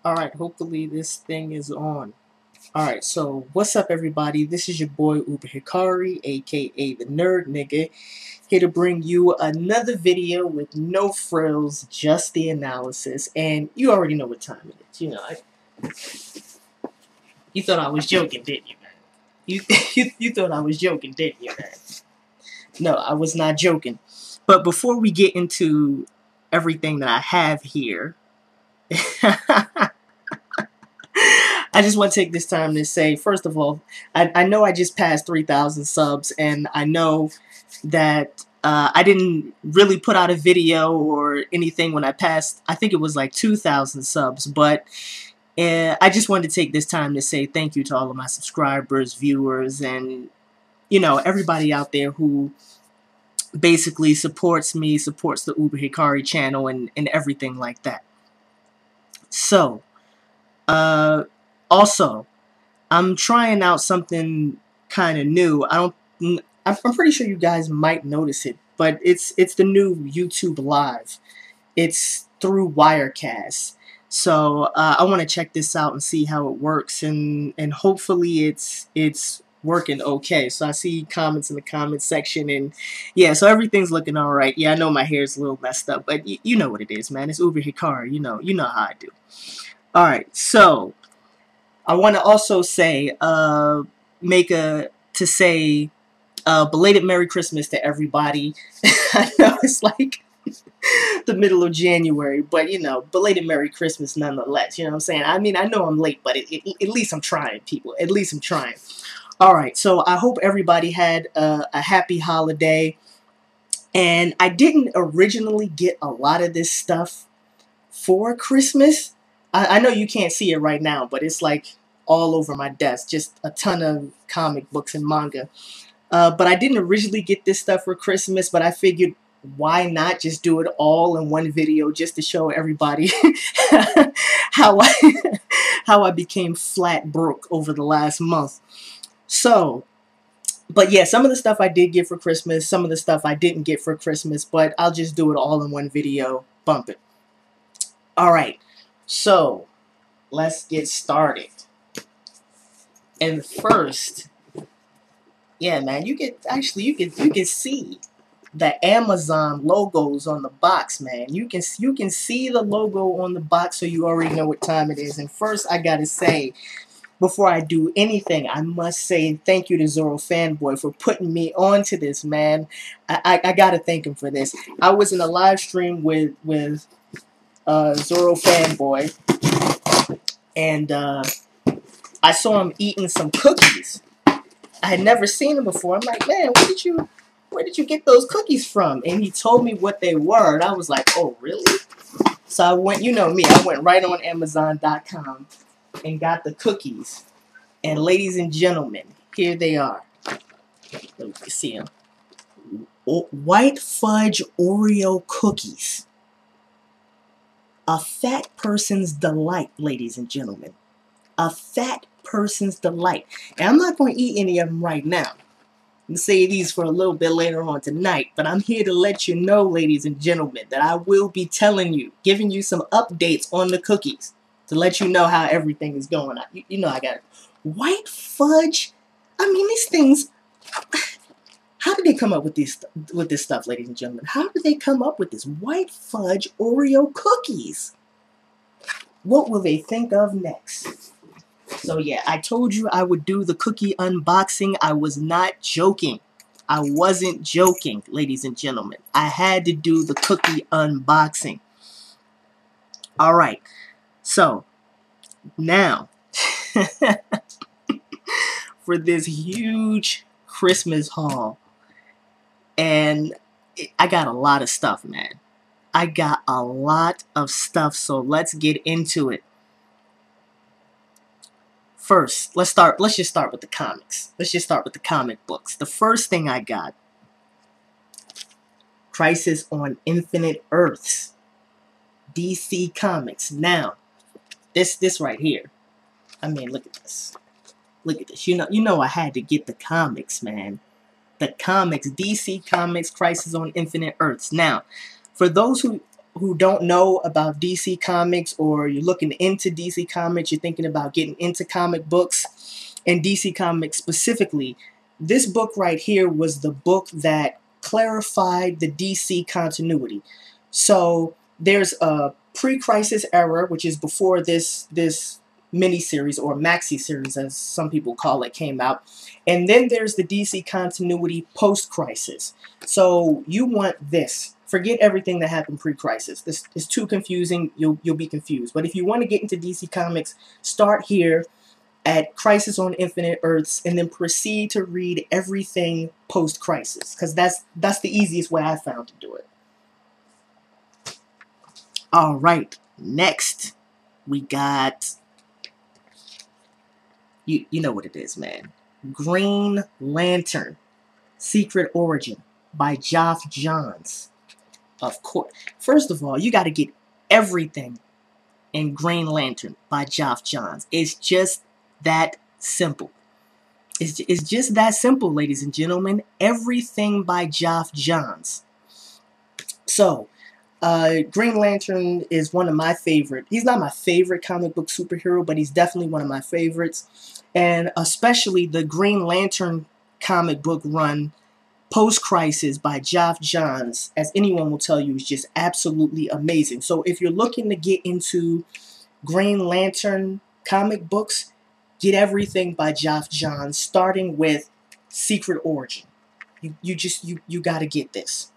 Alright, hopefully this thing is on. Alright, so what's up everybody? This is your boy Uber Hikari, aka the Nerd Nigga, here to bring you another video with no frills, just the analysis, and you already know what time it is. You know, you thought I was joking, didn't you, man? You thought I was joking, didn't you, man? No, I was not joking. But before we get into everything that I have here, I just want to take this time to say, first of all, I know I just passed 3,000 subs, and I know that I didn't really put out a video or anything when I passed, I think it was like 2,000 subs, but I just wanted to take this time to say thank you to all of my subscribers, viewers, and, you know, everybody out there who basically supports me, supports the Uber Hikari channel, and everything like that. So, also, I'm trying out something kind of new. I'm pretty sure you guys might notice it, but it's the new YouTube Live. It's through Wirecast. So I want to check this out and see how it works, and hopefully it's working okay. So I see comments in the comment section, and yeah, so everything's looking all right. Yeah, I know my hair's a little messed up, but you know what it is, man. It's Uber Hikari. You know how I do. All right, so I want to also say, belated Merry Christmas to everybody. I know it's like the middle of January, but, you know, belated Merry Christmas nonetheless. You know what I'm saying? I mean, I know I'm late, but at least I'm trying, people. At least I'm trying. All right, so I hope everybody had a happy holiday. And I didn't originally get a lot of this stuff for Christmas. I know you can't see it right now, but it's like all over my desk. Just a ton of comic books and manga. But I didn't originally get this stuff for Christmas, but I figured why not just do it all in one video just to show everybody how I became flat broke over the last month. So, but yeah, some of the stuff I did get for Christmas, some of the stuff I didn't get for Christmas, but I'll just do it all in one video. Bump it. All right. So, let's get started. And first, yeah, man, you can see the Amazon logos on the box, man. You can see the logo on the box, so you already know what time it is. And first, I gotta say, before I do anything, I must say thank you to Zoro Fanboy for putting me onto this, man. I gotta thank him for this. I was in a live stream with Zoro Fanboy, and I saw him eating some cookies. I had never seen him before. I'm like, man, where did you get those cookies from? And he told me what they were, and I was like, oh, really? So I went, you know me, I went right on Amazon.com and got the cookies. And ladies and gentlemen, here they are. Let me see them. White fudge Oreo cookies. A fat person's delight, ladies and gentlemen. A fat person's delight. And I'm not going to eat any of them right now. I'm going to save these for a little bit later on tonight. But I'm here to let you know, ladies and gentlemen, that I will be telling you, giving you some updates on the cookies to let you know how everything is going on. You know I got it. White fudge? I mean, these things... How did they come up with this stuff, ladies and gentlemen? How did they come up with this white fudge Oreo cookies? What will they think of next? So yeah, I told you I would do the cookie unboxing. I was not joking. I wasn't joking, ladies and gentlemen. I had to do the cookie unboxing. Alright, so now for this huge Christmas haul. And I got a lot of stuff, man. I got a lot of stuff, so let's get into it. First, let's just start with the comics. Let's just start with the comic books. The first thing I got, Crisis on Infinite Earths. DC Comics. Now, this right here. I mean, look at this. Look at this. You know I had to get the comics, man. The comics, DC Comics, Crisis on Infinite Earths. Now, for those who who don't know about DC Comics, or you're looking into DC Comics, you're thinking about getting into comic books and DC Comics specifically, this book right here was the book that clarified the DC continuity. So there's a pre-crisis era, which is before this miniseries or maxi series, as some people call it, came out, and then there's the DC continuity post-crisis. So you want this. Forget everything that happened pre-crisis. This is too confusing. You'll be confused. But if you want to get into DC Comics, start here at Crisis on Infinite Earths, and then proceed to read everything post-crisis, because that's the easiest way I found to do it. All right, next we got, you know what it is, man. Green Lantern, Secret Origin by Geoff Johns. Of course. First of all, you got to get everything in Green Lantern by Geoff Johns. It's just that simple. It's just that simple, ladies and gentlemen. Everything by Geoff Johns. So, Green Lantern is one of my favorite. He's not my favorite comic book superhero, but he's definitely one of my favorites. And especially the Green Lantern comic book run post-crisis by Geoff Johns, as anyone will tell you, is just absolutely amazing. So if you're looking to get into Green Lantern comic books, get everything by Geoff Johns, starting with Secret Origin. You got to get this.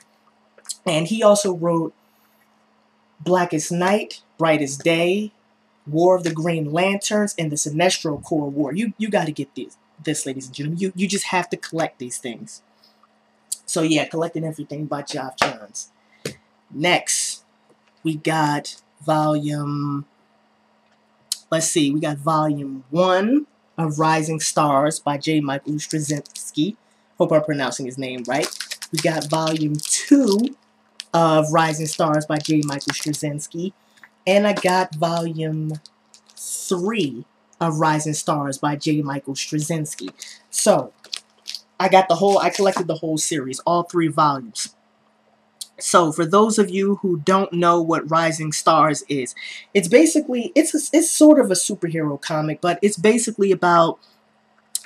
And he also wrote Blackest Night, Brightest Day, War of the Green Lanterns, and the Sinestro Corps War. You got to get this, ladies and gentlemen. You just have to collect these things. So yeah, collecting everything by Geoff Johns. Next, we got volume... Let's see, we got volume 1 of Rising Stars by J. Michael Straczynski. Hope I'm pronouncing his name right. We got volume 2 of Rising Stars by J. Michael Straczynski. And I got volume 3 of Rising Stars by J. Michael Straczynski. So, I collected the whole series, all 3 volumes. So, for those of you who don't know what Rising Stars is, it's basically, it's sort of a superhero comic, but it's basically about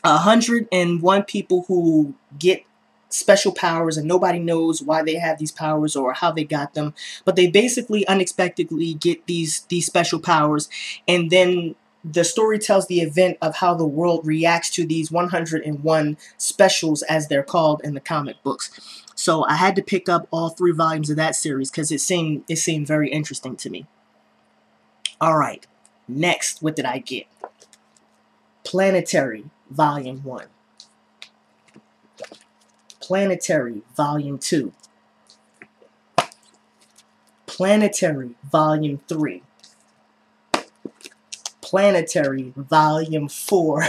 101 people who get special powers, and nobody knows why they have these powers or how they got them, but they basically unexpectedly get these special powers, and then the story tells the event of how the world reacts to these 101 specials, as they're called in the comic books. So I had to pick up all 3 volumes of that series because it seemed very interesting to me. All right, next, what did I get? Planetary, Volume 1. Planetary, Volume 2. Planetary, Volume 3. Planetary, Volume 4.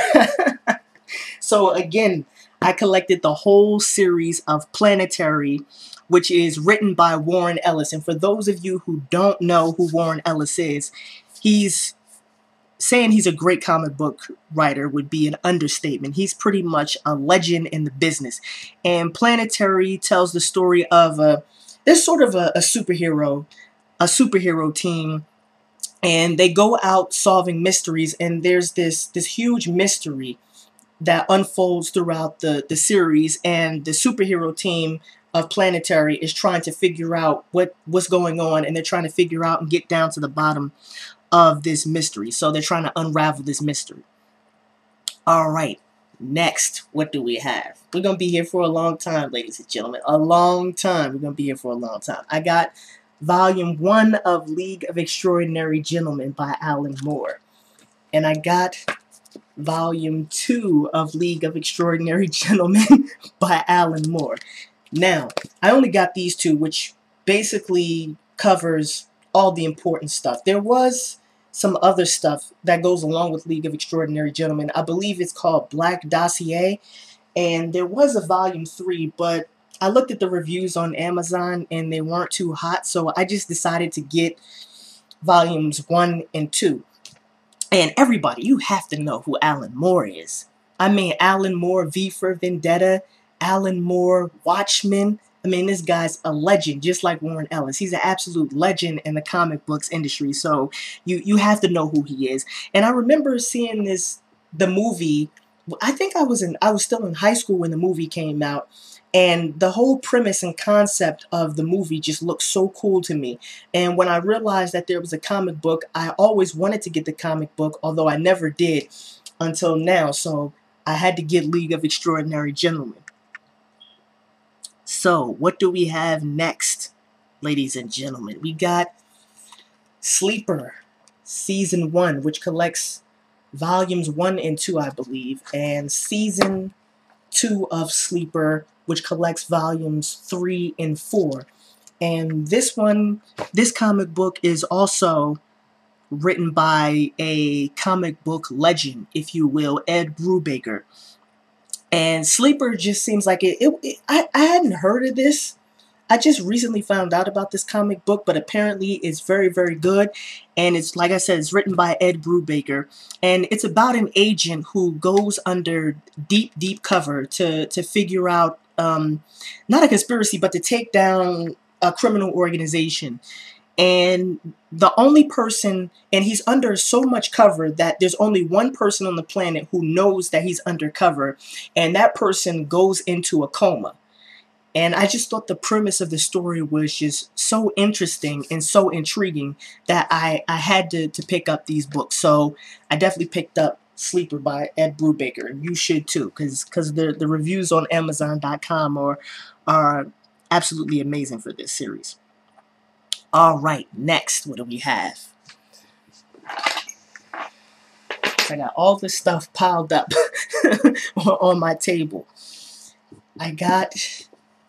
So again, I collected the whole series of Planetary, which is written by Warren Ellis. And for those of you who don't know who Warren Ellis is, saying he's a great comic book writer would be an understatement. He's pretty much a legend in the business. And Planetary tells the story of there's sort of a superhero team, and they go out solving mysteries, and there's this huge mystery that unfolds throughout the series, and the superhero team of Planetary is trying to figure out what's going on, and they're trying to figure out and get down to the bottom of this mystery. So they're trying to unravel this mystery. All right, next, what do we have? We're going to be here for a long time, ladies and gentlemen. A long time. We're going to be here for a long time. I got Volume 1 of League of Extraordinary Gentlemen by Alan Moore. And I got Volume 2 of League of Extraordinary Gentlemen by Alan Moore. Now, I only got these 2, which basically covers all the important stuff. There was some other stuff that goes along with League of Extraordinary Gentlemen. I believe it's called Black Dossier, and there was a Volume 3, but I looked at the reviews on Amazon and they weren't too hot, so I just decided to get Volumes 1 and 2. And everybody, you have to know who Alan Moore is. I mean, Alan Moore, V for Vendetta, Alan Moore, Watchmen, I mean, this guy's a legend, just like Warren Ellis. He's an absolute legend in the comic books industry. So you have to know who he is. And I remember seeing the movie. I think I was still in high school when the movie came out. And the whole premise and concept of the movie just looked so cool to me. And when I realized that there was a comic book, I always wanted to get the comic book, although I never did until now. So I had to get League of Extraordinary Gentlemen. So what do we have next, ladies and gentlemen? We got Sleeper Season 1, which collects volumes 1 and 2, I believe, and Season 2 of Sleeper, which collects volumes 3 and 4. And this comic book is also written by a comic book legend, if you will, Ed Brubaker. And Sleeper just seems like I hadn't heard of this. I just recently found out about this comic book, but apparently it's very, very good. And it's, like I said, it's written by Ed Brubaker. And it's about an agent who goes under deep, deep cover to figure out, not a conspiracy, but to take down a criminal organization. And the only person, and he's under so much cover that there's only one person on the planet who knows that he's undercover, and that person goes into a coma. And I just thought the premise of the story was just so interesting and so intriguing that I had to pick up these books. So I definitely picked up Sleeper by Ed Brubaker, and you should too, because the reviews on Amazon.com are absolutely amazing for this series. All right, next, what do we have? I got all this stuff piled up on my table. I got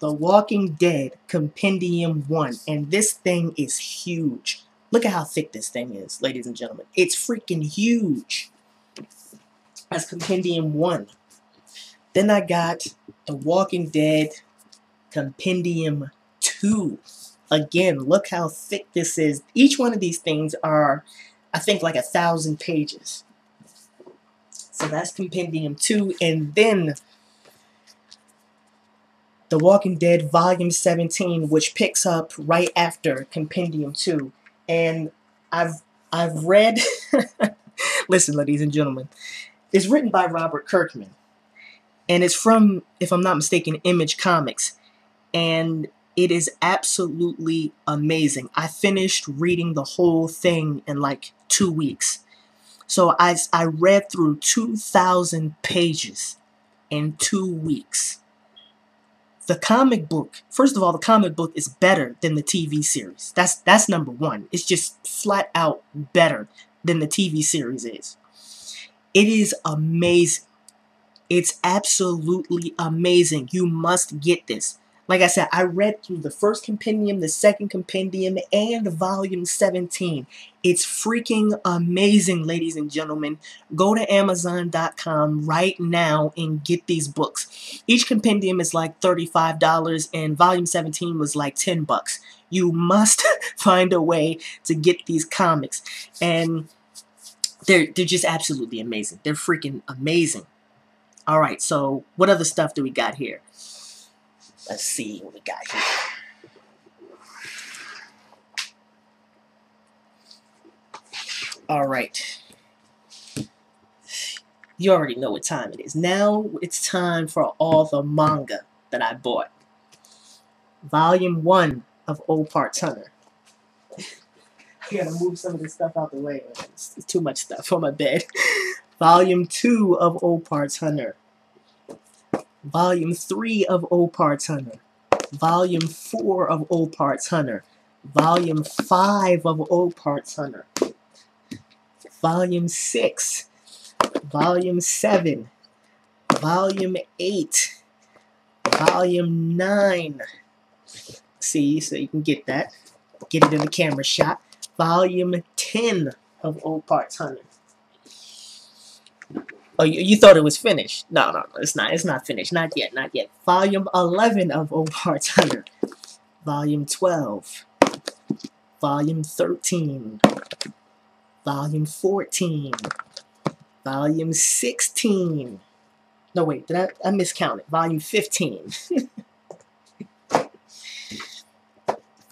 The Walking Dead Compendium 1, and this thing is huge. Look at how thick this thing is, ladies and gentlemen. It's freaking huge. That's Compendium 1. Then I got The Walking Dead Compendium 2. Again, look how thick this is. Each one of these things are, I think, like 1,000 pages. So that's Compendium 2. And then The Walking Dead Volume 17, which picks up right after Compendium 2. And I've read, listen, ladies and gentlemen, it's written by Robert Kirkman. And it's from, if I'm not mistaken, Image Comics. And it is absolutely amazing. I finished reading the whole thing in like 2 weeks. So I read through 2,000 pages in 2 weeks. The comic book, first of all, the comic book is better than the TV series. That's number one. It's just flat out better than the TV series is. It is amazing. It's absolutely amazing. You must get this. Like I said, I read through the first compendium, the second compendium, and volume 17. It's freaking amazing, ladies and gentlemen. Go to Amazon.com right now and get these books. Each compendium is like $35, and volume 17 was like $10. You must find a way to get these comics. And they're just absolutely amazing. They're freaking amazing. All right, so what other stuff do we got here? Let's see what we got here. All right. You already know what time it is. Now it's time for all the manga that I bought. Volume 1 of Old Parts Hunter. I gotta move some of this stuff out the way. It's too much stuff on my bed. Volume 2 of Old Parts Hunter. Volume 3 of Old Parts Hunter. Volume 4 of Old Parts Hunter. Volume 5 of Old Parts Hunter. Volume 6. Volume 7. Volume 8. Volume 9. See, so you can get that. Get it in the camera shot. Volume 10 of Old Parts Hunter. Oh, you thought it was finished? No, it's not. It's not finished. Not yet. Not yet. Volume 11 of Old Parts Hunter. Volume 12. Volume 13. Volume 14. Volume 16. No, wait. Did I miscounted? Volume 15.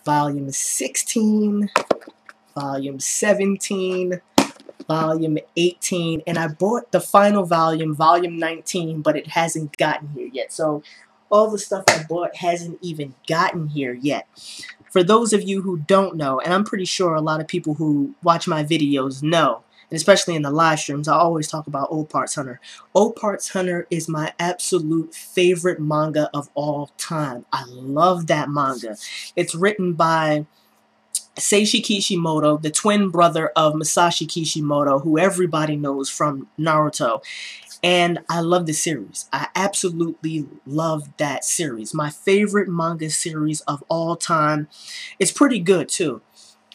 volume 16, volume 17, volume 18, and I bought the final volume, volume 19, but it hasn't gotten here yet. So all the stuff I bought hasn't even gotten here yet. For those of you who don't know, and I'm pretty sure a lot of people who watch my videos know, and especially in the live streams, I always talk about Old Parts Hunter. Old Parts Hunter is my absolute favorite manga of all time. I love that manga. It's written by Seishi Kishimoto, the twin brother of Masashi Kishimoto, who everybody knows from Naruto. And I love the series. I absolutely love that series. My favorite manga series of all time. It's pretty good, too.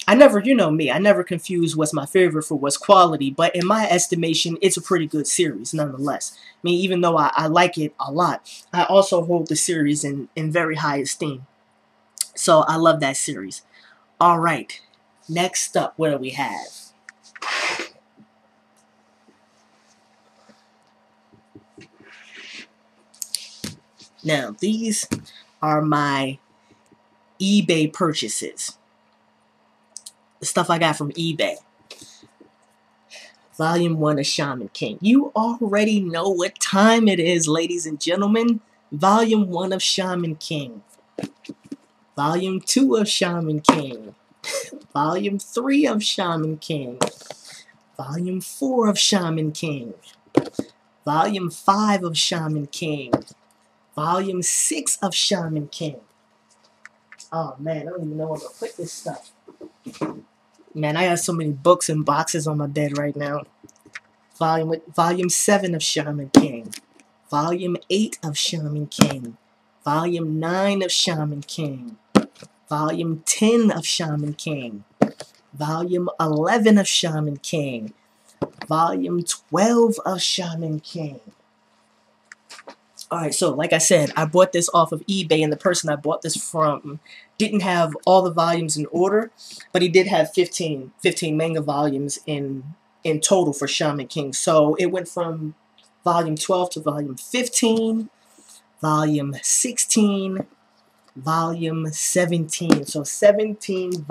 I never, you know me, I never confuse what's my favorite for what's quality, but in my estimation, it's a pretty good series, nonetheless. I mean, even though I like it a lot, I also hold the series in very high esteem. So I love that series. All right, next up, what do we have? Now, these are my eBay purchases. The stuff I got from eBay. Volume 1 of Shaman King. You already know what time it is, ladies and gentlemen. Volume 1 of Shaman King. Volume 2 of Shaman King. Volume 3 of Shaman King. Volume 4 of Shaman King. Volume 5 of Shaman King. Volume 6 of Shaman King. Oh man, I don't even know where to put this stuff. Man, I got so many books and boxes on my bed right now. Volume 7 of Shaman King. Volume 8 of Shaman King. Volume 9 of Shaman King. Volume 10 of Shaman King. Volume 11 of Shaman King. Volume 12 of Shaman King. Alright, so like I said, I bought this off of eBay, and the person I bought this from didn't have all the volumes in order, but he did have 15 manga volumes in total for Shaman King. So it went from volume 12 to volume 15, volume 16, volume 17. So 15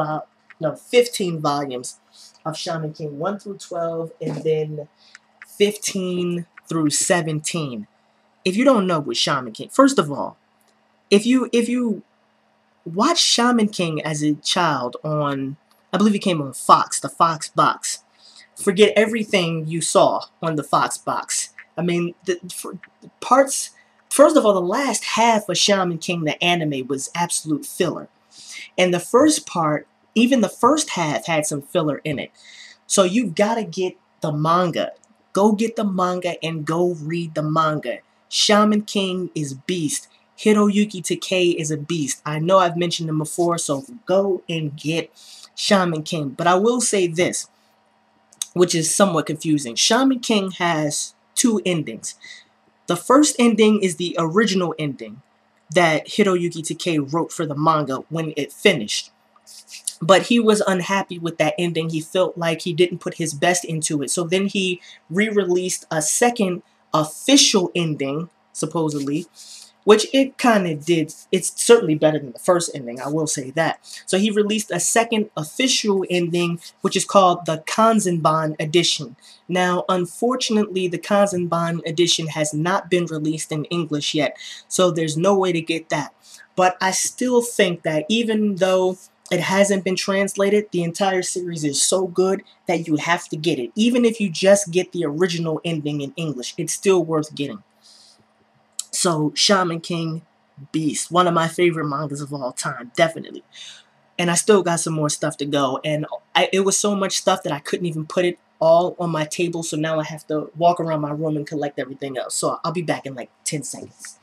volumes of Shaman King, 1 through 12, and then 15 through 17. If you don't know what Shaman King, first of all, if you watch Shaman King as a child on, I believe it came on Fox, the Fox box, forget everything you saw on the Fox box. I mean, first of all, the last half of Shaman King, the anime, was absolute filler. And the first part, even the first half, had some filler in it. So you've got to get the manga. Go get the manga and go read the manga. Shaman King is beast. Hiroyuki Takei is a beast. I know I've mentioned him before, so go and get Shaman King. But I will say this, which is somewhat confusing. Shaman King has two endings. The first ending is the original ending that Hiroyuki Takei wrote for the manga when it finished. But he was unhappy with that ending. He felt like he didn't put his best into it. So then he re-released a second official ending, supposedly, which it kind of did. It's certainly better than the first ending, I will say that. So he released a second official ending, which is called the Kanzenban edition. Now, unfortunately, the Kanzenban edition has not been released in English yet, so there's no way to get that. But I still think that even though it hasn't been translated, the entire series is so good that you have to get it. Even if you just get the original ending in English, it's still worth getting. So, Shaman King, beast. One of my favorite mangas of all time, definitely. And I still got some more stuff to go. And it was so much stuff that I couldn't even put it all on my table. So now I have to walk around my room and collect everything else. So I'll be back in like 10 seconds.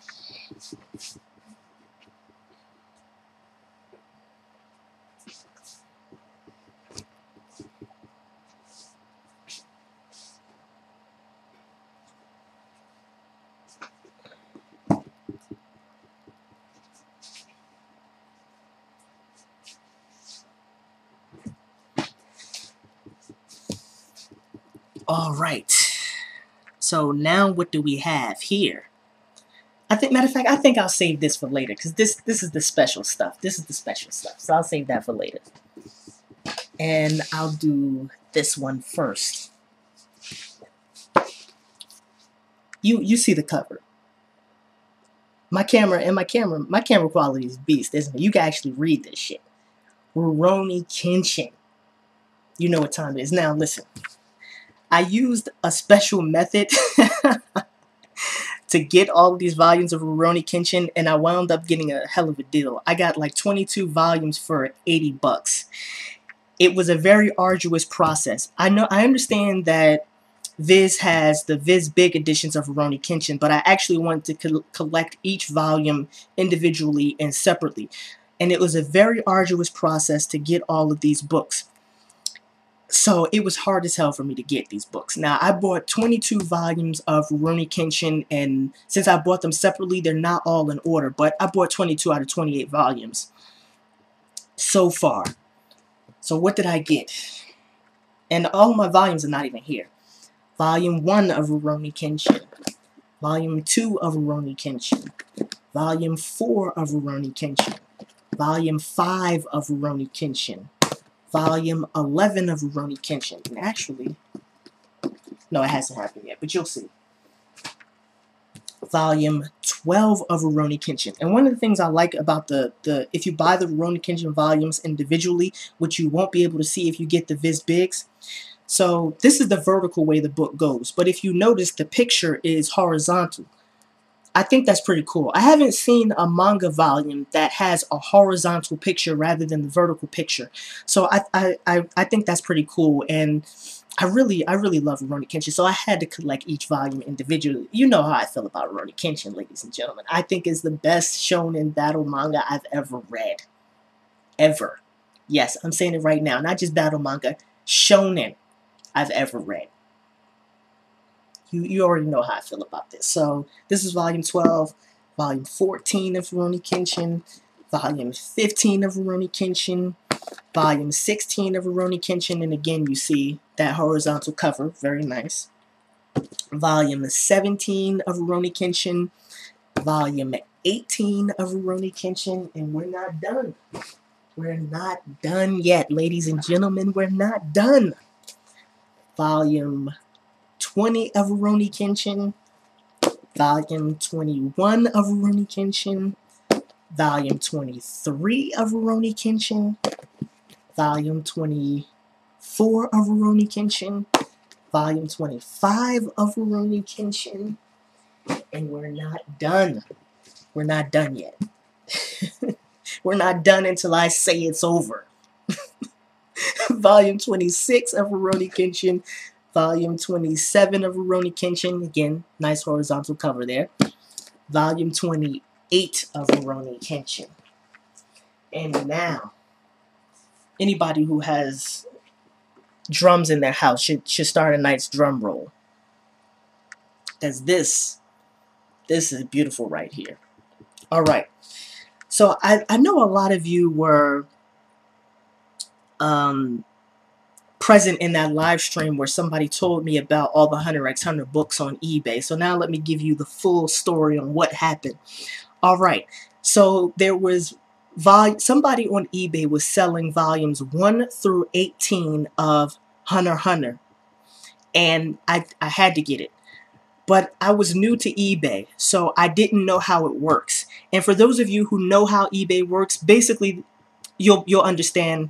All right. So now what do we have here? matter of fact, I think I'll save this for later because this is the special stuff. This is the special stuff. So I'll save that for later. And I'll do this one first. You see the cover. My camera quality is beast, isn't it? You can actually read this shit. Rurouni Kenshin. You know what time it is. Now listen. I used a special method to get all of these volumes of Rurouni Kenshin, and I wound up getting a hell of a deal. I got like 22 volumes for $80. It was a very arduous process. I understand that Viz has the Viz Big editions of Rurouni Kenshin, but I actually wanted to collect each volume individually and separately. And it was a very arduous process to get all of these books. So it was hard as hell for me to get these books. Now, I bought 22 volumes of Rurouni Kenshin, and since I bought them separately, they're not all in order, but I bought 22 out of 28 volumes so far. So what did I get? And all of my volumes are not even here. Volume 1 of Rurouni Kenshin. Volume 2 of Rurouni Kenshin. Volume 4 of Rurouni Kenshin. Volume 5 of Rurouni Kenshin. Volume 11 of Rurouni Kenshin. And actually, no, it hasn't happened yet, but you'll see. Volume 12 of Rurouni Kenshin. And one of the things I like about if you buy the Rurouni Kenshin volumes individually, which you won't be able to see if you get the Viz Bigs. So this is the vertical way the book goes. But if you notice, the picture is horizontal. I think that's pretty cool. I haven't seen a manga volume that has a horizontal picture rather than the vertical picture. So I think that's pretty cool, and I really love Rurouni Kenshin. So I had to collect each volume individually. You know how I feel about Rurouni Kenshin, ladies and gentlemen. I think it's the best shonen battle manga I've ever read. Ever. Yes, I'm saying it right now. Not just battle manga. Shonen I've ever read. You already know how I feel about this. So this is volume 12, volume 14 of Rurouni Kenshin, volume 15 of Rurouni Kenshin, volume 16 of Rurouni Kenshin, and again you see that horizontal cover, very nice. Volume 17 of Rurouni Kenshin, volume 18 of Rurouni Kenshin, and we're not done. We're not done yet, ladies and gentlemen. We're not done. Volume 20 of Rurouni Kenshin, volume 21 of Rurouni Kenshin, volume 23 of Rurouni Kenshin, volume 24 of Rurouni Kenshin, volume 25 of Rurouni Kenshin, and we're not done. We're not done yet. We're not done until I say it's over. Volume 26 of Rurouni Kenshin, volume 27 of Rurouni Kenshin, again, nice horizontal cover there. Volume 28 of Rurouni Kenshin. And now, anybody who has drums in their house should start a nice drum roll. Because this is beautiful right here. Alright, so I know a lot of you were present in that live stream where somebody told me about all the Hunter x Hunter books on eBay. So now let me give you the full story on what happened. Alright, so there was somebody on eBay was selling volumes 1 through 18 of Hunter x Hunter, and I had to get it. But I was new to eBay, so I didn't know how it works. And for those of you who know how eBay works, basically you'll understand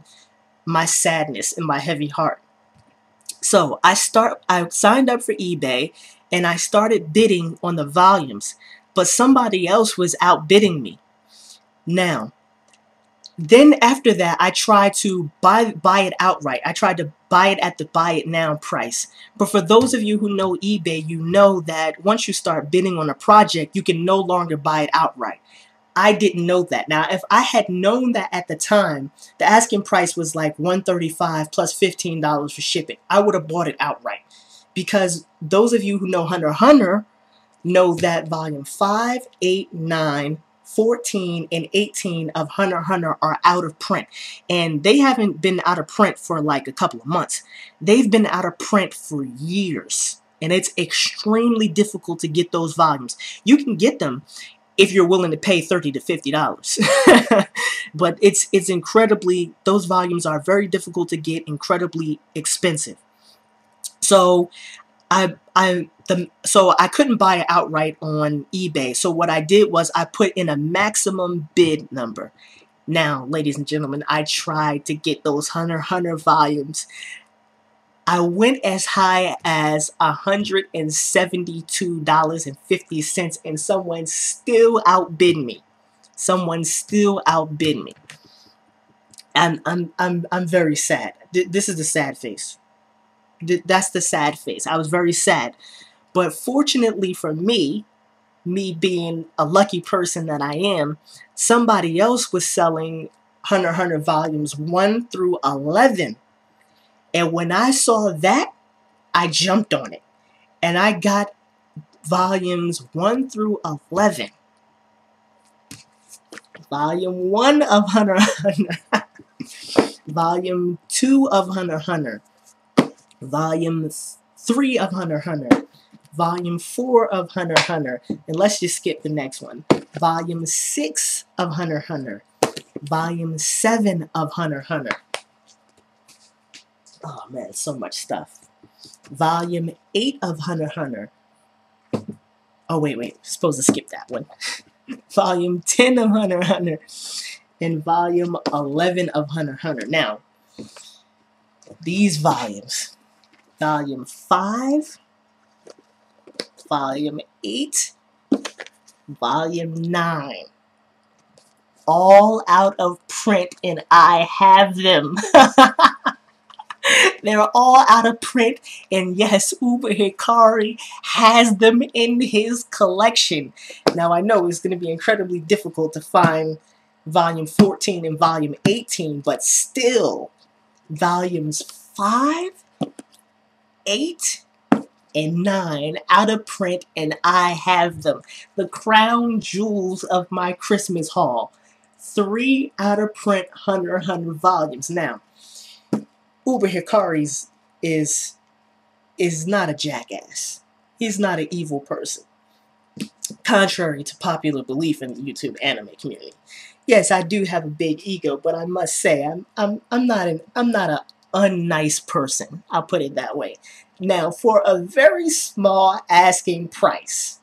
my sadness and my heavy heart. So I signed up for eBay and I started bidding on the volumes, but somebody else was outbidding me. Now, then after that, I tried to buy it outright. I tried to buy it at the buy it now price. But for those of you who know eBay, you know that once you start bidding on a project, you can no longer buy it outright. I didn't know that. Now, if I had known that at the time, the asking price was like $135 plus $15 for shipping, I would have bought it outright. Because those of you who know Hunter x Hunter know that volume 5, 8, 9, 14, and 18 of Hunter x Hunter are out of print. And they haven't been out of print for like a couple of months. They've been out of print for years. And it's extremely difficult to get those volumes. You can get them, if you're willing to pay $30 to $50. But it's incredibly, those volumes are very difficult to get, incredibly expensive. So so I couldn't buy it outright on eBay. So what I did was I put in a maximum bid number. Now, ladies and gentlemen, I tried to get those Hunter x Hunter volumes. I went as high as $172.50, and someone still outbid me. Someone still outbid me. And I'm very sad. This is the sad face. That's the sad face. I was very sad. But fortunately for me being a lucky person that I am, somebody else was selling Hunter x Hunter volumes 1 through 11. And when I saw that, I jumped on it. And I got volumes 1 through 11. Volume 1 of Hunter x Hunter. Volume 2 of Hunter x Hunter. Volume 3 of Hunter x Hunter. Volume 4 of Hunter x Hunter. And let's just skip the next one. Volume 6 of Hunter x Hunter. Volume 7 of Hunter x Hunter. Oh man, so much stuff. Volume 8 of Hunter x Hunter. Oh wait, supposed to skip that one. Volume 10 of Hunter x Hunter. And volume 11 of Hunter x Hunter. Now, these volumes. Volume 5. Volume 8. Volume 9. All out of print, and I have them. They're all out of print, and yes, Uber Hikari has them in his collection. Now, I know it's going to be incredibly difficult to find volume 14 and volume 18, but still, volumes 5, 8, and 9 out of print, and I have them. The crown jewels of my Christmas haul. 3 out of print Hunter x Hunter volumes. Now, Uber Hikari's is not a jackass. He's not an evil person. Contrary to popular belief in the YouTube anime community. Yes, I do have a big ego, but I must say I'm not a unnice person. I'll put it that way. Now, for a very small asking price,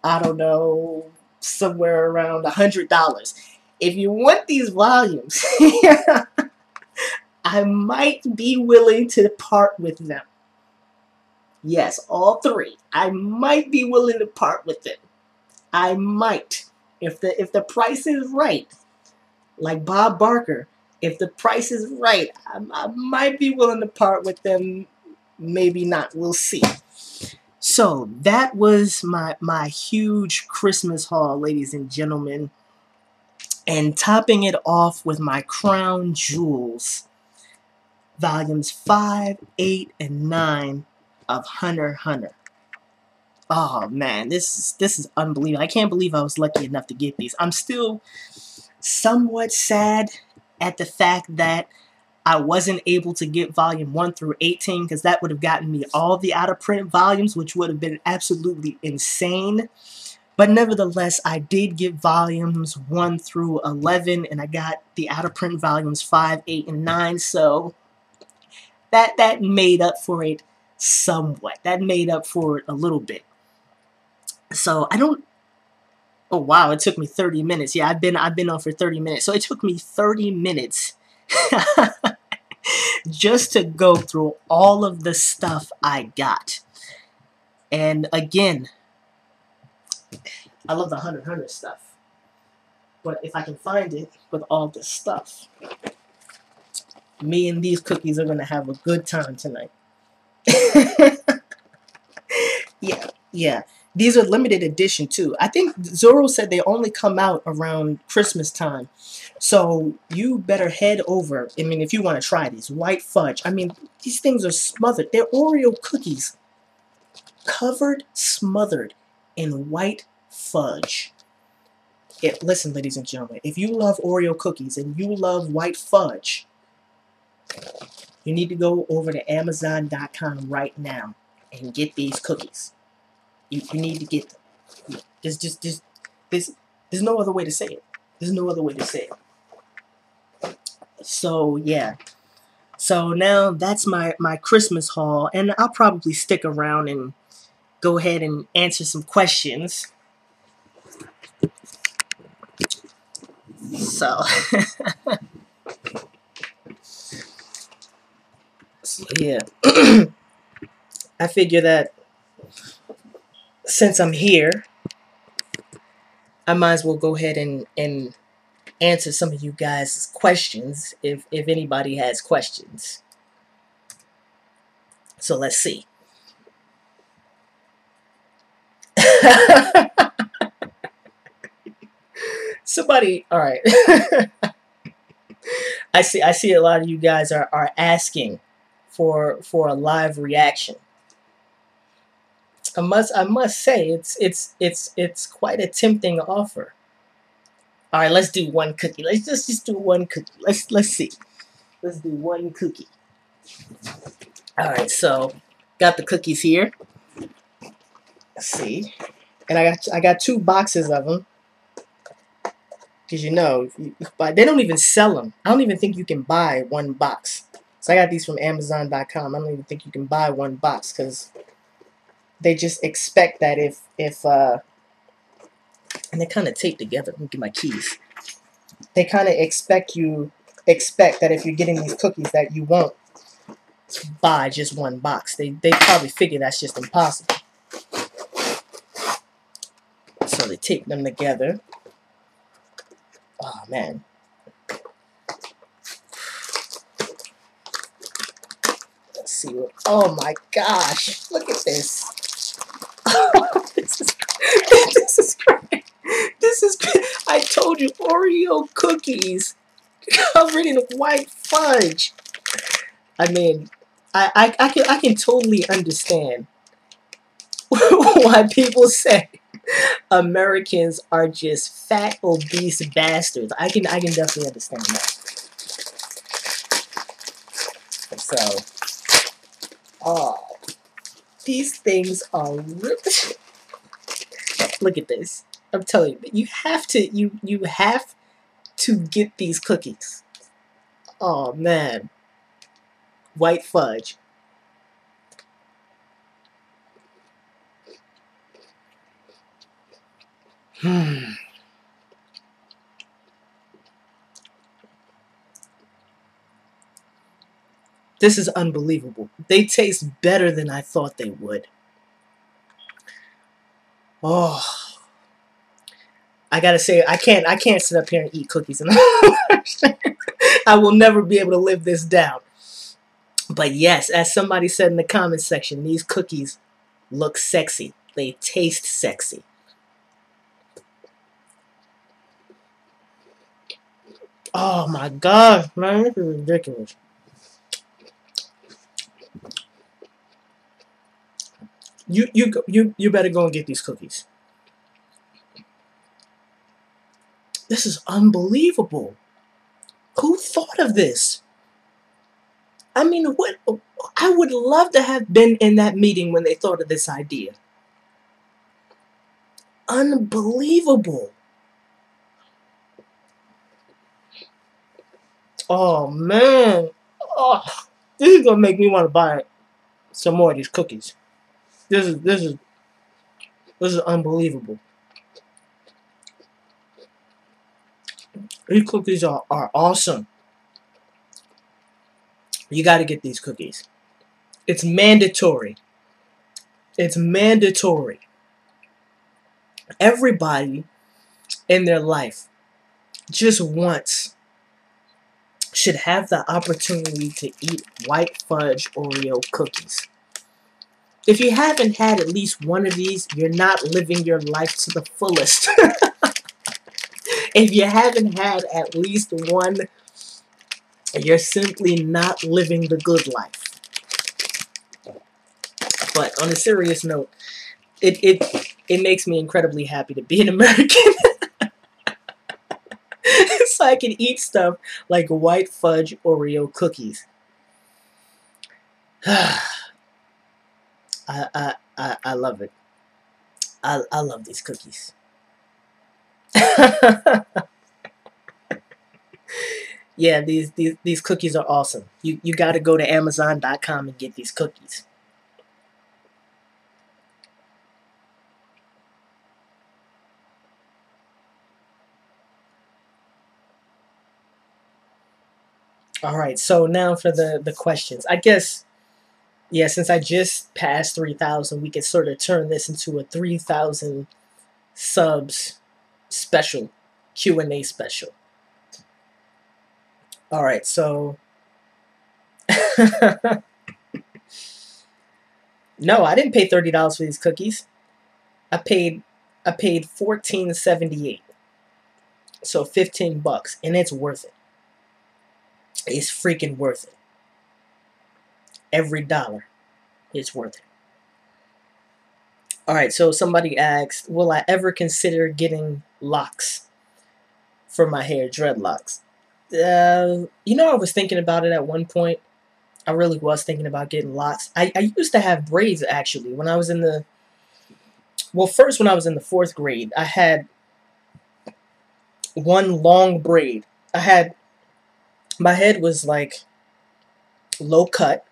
I don't know, somewhere around $100. If you want these volumes, I might be willing to part with them. Yes, all 3. I might be willing to part with them. I might. If the price is right, like Bob Barker, if the price is right, I might be willing to part with them. Maybe not. We'll see. So that was my huge Christmas haul, ladies and gentlemen. And topping it off with my crown jewels, volumes 5, 8, and 9 of Hunter x Hunter. Oh man, this is unbelievable. I can't believe I was lucky enough to get these. I'm still somewhat sad at the fact that I wasn't able to get volume 1 through 18, because that would have gotten me all the out of print volumes, which would have been absolutely insane. But nevertheless, I did get volumes 1 through 11, and I got the out of print volumes 5, 8, and 9. So that made up for it somewhat. That made up for it a little bit. So I don't. Oh wow! It took me 30 minutes. Yeah, I've been on for 30 minutes. So it took me 30 minutes just to go through all of the stuff I got. And again, I love the Hunter x Hunter stuff. But if I can find it with all this stuff, me and these cookies are gonna have a good time tonight. Yeah. These are limited edition too. I think Zoro said they only come out around Christmas time. So you better head over. I mean, if you want to try these. White fudge. I mean, these things are smothered. They're Oreo cookies. Smothered in white fudge. Listen, ladies and gentlemen. If you love Oreo cookies and you love white fudge, you need to go over to Amazon.com right now and get these cookies. You need to get them. Just There's no other way to say it. There's no other way to say it. So yeah. So now that's my Christmas haul, and I'll probably stick around and go ahead and answer some questions. So, so yeah. I figure that since I'm here, I might as well go ahead and answer some of you guys' questions if anybody has questions. So let's see. Somebody, all right. I see a lot of you guys are asking for a live reaction. I must say it's quite a tempting offer. All right, let's do one cookie. Let's just do one cookie. Let's see. Let's do one cookie. All right, so got the cookies here. Let's see, and I got 2 boxes of them because they don't even sell them. I don't even think you can buy one box. So I got these from Amazon.com. I don't even think you can buy one box because they just expect that if and they're kind of taped together. Let me get my keys. They kind of expect that if you're getting these cookies that you won't buy just one box. They probably figure that's just impossible. So they tape them together. Oh man. Let's see what. Oh my gosh! Look at this. this is great. This is great. I told you, Oreo cookies covered in white fudge. I mean, I can totally understand why people say Americans are just fat, obese bastards. I can definitely understand that. So, oh, these things are ripped. Look at this. I'm telling you, you have to get these cookies. Oh man, white fudge. This is unbelievable. They taste better than I thought they would. Oh, I gotta say, I can't sit up here and eat cookies. And I will never be able to live this down. But yes, as somebody said in the comment section, these cookies look sexy. They taste sexy. Oh my god, man, this is ridiculous. You better go and get these cookies. This is unbelievable. Who thought of this? I mean, what? I would love to have been in that meeting when they thought of this idea. Unbelievable. Oh man. Oh, this is gonna make me want to buy some more of these cookies. This is unbelievable. These cookies are awesome. You got to get these cookies. It's mandatory. It's mandatory. Everybody in their life just once should have the opportunity to eat white fudge Oreo cookies. If you haven't had at least one of these, you're not living your life to the fullest. If you haven't had at least one, you're simply not living the good life. But on a serious note, it makes me incredibly happy to be an American. So I can eat stuff like white fudge Oreo cookies. I love it. I love these cookies. Yeah, these cookies are awesome. You got to go to Amazon.com and get these cookies. All right, so now for the questions. I guess, yeah, since I just passed 3,000, we could sort of turn this into a 3,000 subs special, Q&A special. All right, so no, I didn't pay $30 for these cookies. I paid I paid 14.78, so $15, and it's worth it. It's freaking worth it. Every dollar is worth it. All right, so somebody asked, will I ever consider getting locks for my hair, dreadlocks? I was thinking about it at one point. I really was thinking about getting locks. I used to have braids actually when I was in the first when I was in the fourth grade. I had one long braid. I had my head was like low cut,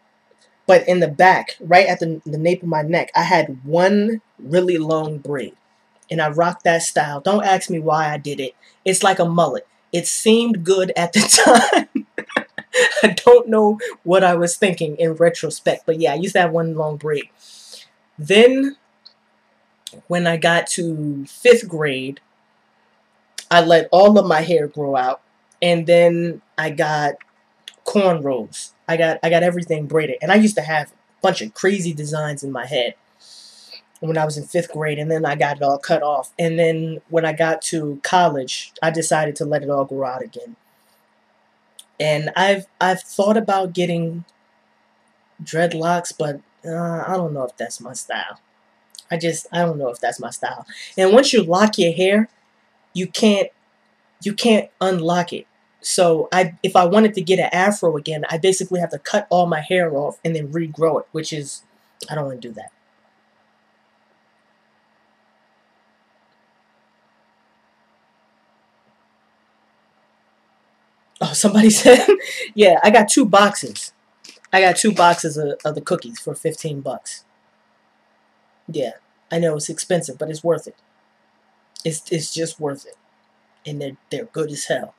but in the back, right at the nape of my neck, I had one really long braid. And I rocked that style. Don't ask me why I did it. It's like a mullet. It seemed good at the time. I don't know what I was thinking in retrospect, but yeah, I used to have one long braid. Then, when I got to fifth grade, I let all of my hair grow out, and then I got cornrows. I got everything braided, and I used to have a bunch of crazy designs in my head when I was in fifth grade, and then I got it all cut off. And then when I got to college, I decided to let it all grow out again. And I've thought about getting dreadlocks, but I don't know if that's my style. I don't know if that's my style. And once you lock your hair, you can't unlock it. So if I wanted to get an afro again, I basically have to cut all my hair off and then regrow it, which is I don't want to do that. Oh, somebody said, yeah, I got two boxes. I got two boxes of the cookies for $15. Yeah, I know it's expensive, but it's worth it. It's just worth it, and they're good as hell.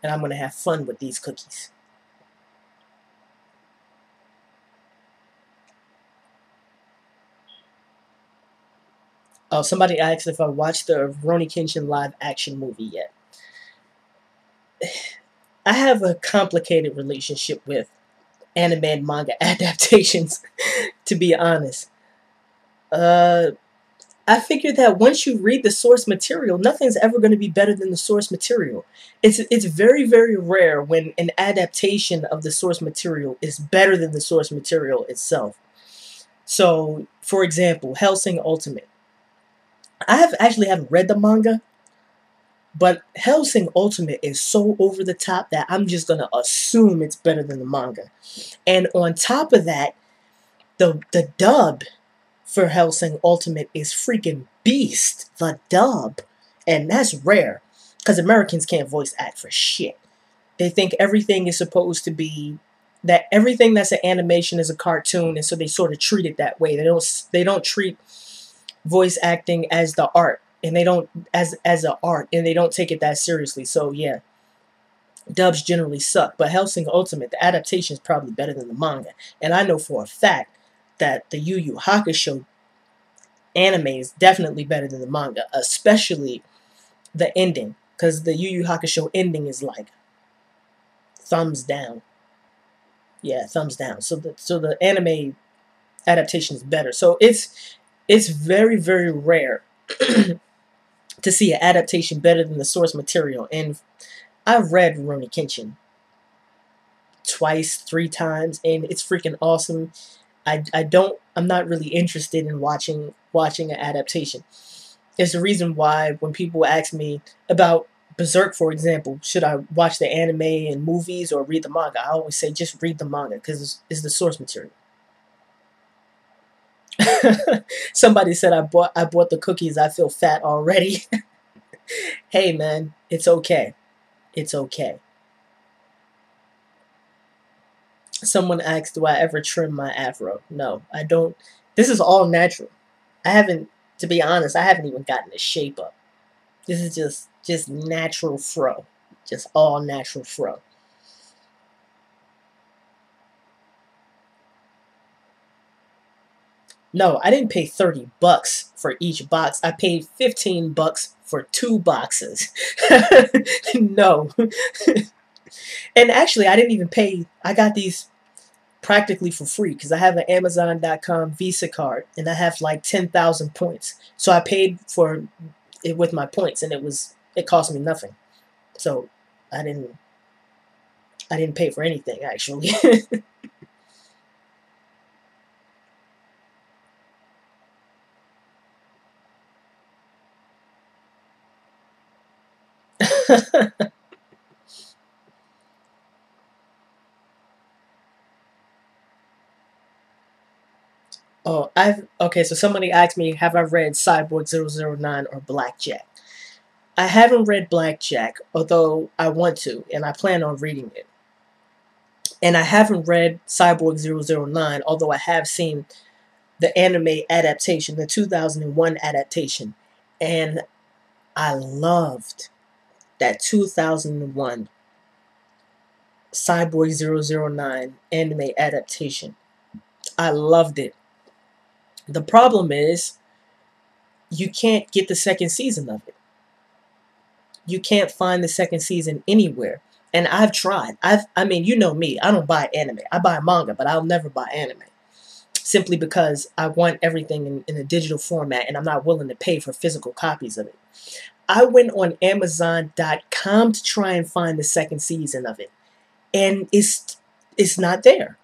And I'm gonna have fun with these cookies. Oh, somebody asked if I watched the Rurouni Kenshin live action movie yet. I have a complicated relationship with anime and manga adaptations, to be honest. Uh, I figured that once you read the source material, nothing's ever going to be better than the source material. It's very, very rare when an adaptation of the source material is better than the source material itself. So, for example, Hellsing Ultimate. I have actually haven't read the manga, but Hellsing Ultimate is so over the top that I'm just gonna assume it's better than the manga. And on top of that, the dub for Hellsing Ultimate is freaking beast. The dub. And that's rare. Because Americans can't voice act for shit. They think everything is supposed to be that everything that's an animation is a cartoon, and so they sort of treat it that way. They don't treat voice acting as the art, and they don't as a art, and they don't take it that seriously. So yeah, dubs generally suck, but Hellsing Ultimate, the adaptation is probably better than the manga. And I know for a fact that the Yu Yu Hakusho anime is definitely better than the manga, especially the ending, because the Yu Yu Hakusho ending is like thumbs down. Yeah, thumbs down. So the anime adaptation is better. So it's very, very rare to see an adaptation better than the source material. And I've read Rurouni Kenshin twice, three times, and it's freaking awesome. I'm not really interested in watching an adaptation. It's the reason why when people ask me about Berserk, for example, should I watch the anime and movies or read the manga? I always say just read the manga because it's the source material. Somebody said I bought the cookies. I feel fat already. Hey man, it's okay. It's okay. Someone asked, do I ever trim my afro? No, I don't. This is all natural. I haven't, to be honest, I haven't even gotten the shape up. This is just natural fro. Just all natural fro. No, I didn't pay $30 for each box. I paid $15 for two boxes. No. And actually, I didn't even pay. I got these practically for free because I have an Amazon.com Visa card and I have like 10,000 points. So I paid for it with my points and it cost me nothing. So I didn't I didn't pay for anything actually. Oh, I've okay, so somebody asked me, have I read Cyborg 009 or Blackjack? I haven't read Blackjack, although I want to, and I plan on reading it. And I haven't read Cyborg 009, although I have seen the anime adaptation, the 2001 adaptation. And I loved that 2001 Cyborg 009 anime adaptation. I loved it. The problem is, you can't get the second season of it. You can't find the second season anywhere. And I've tried. I mean, you know me. I don't buy anime. I buy manga, but I'll never buy anime. Simply because I want everything in a digital format and I'm not willing to pay for physical copies of it. I went on Amazon.com to try and find the second season of it. And it's not there.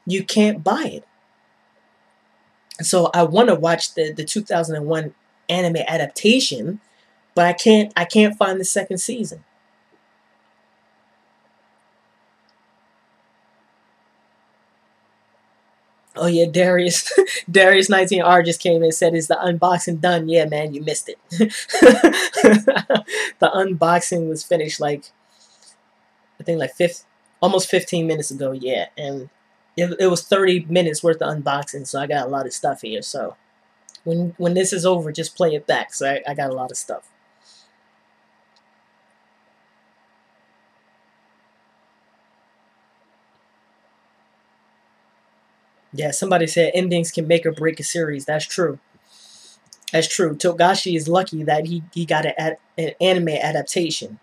You can't buy it. So I want to watch the 2001 anime adaptation, but I can't find the second season. Oh yeah, Darius Darius 19R just came in and said, is the unboxing done? Yeah, man, you missed it. The unboxing was finished like, I think like almost 15 minutes ago, yeah. And it was 30 minutes worth of unboxing, so I got a lot of stuff here. So when this is over, just play it back. So I got a lot of stuff. Yeah, somebody said endings can make or break a series. That's true. That's true. Togashi is lucky that he got an anime adaptation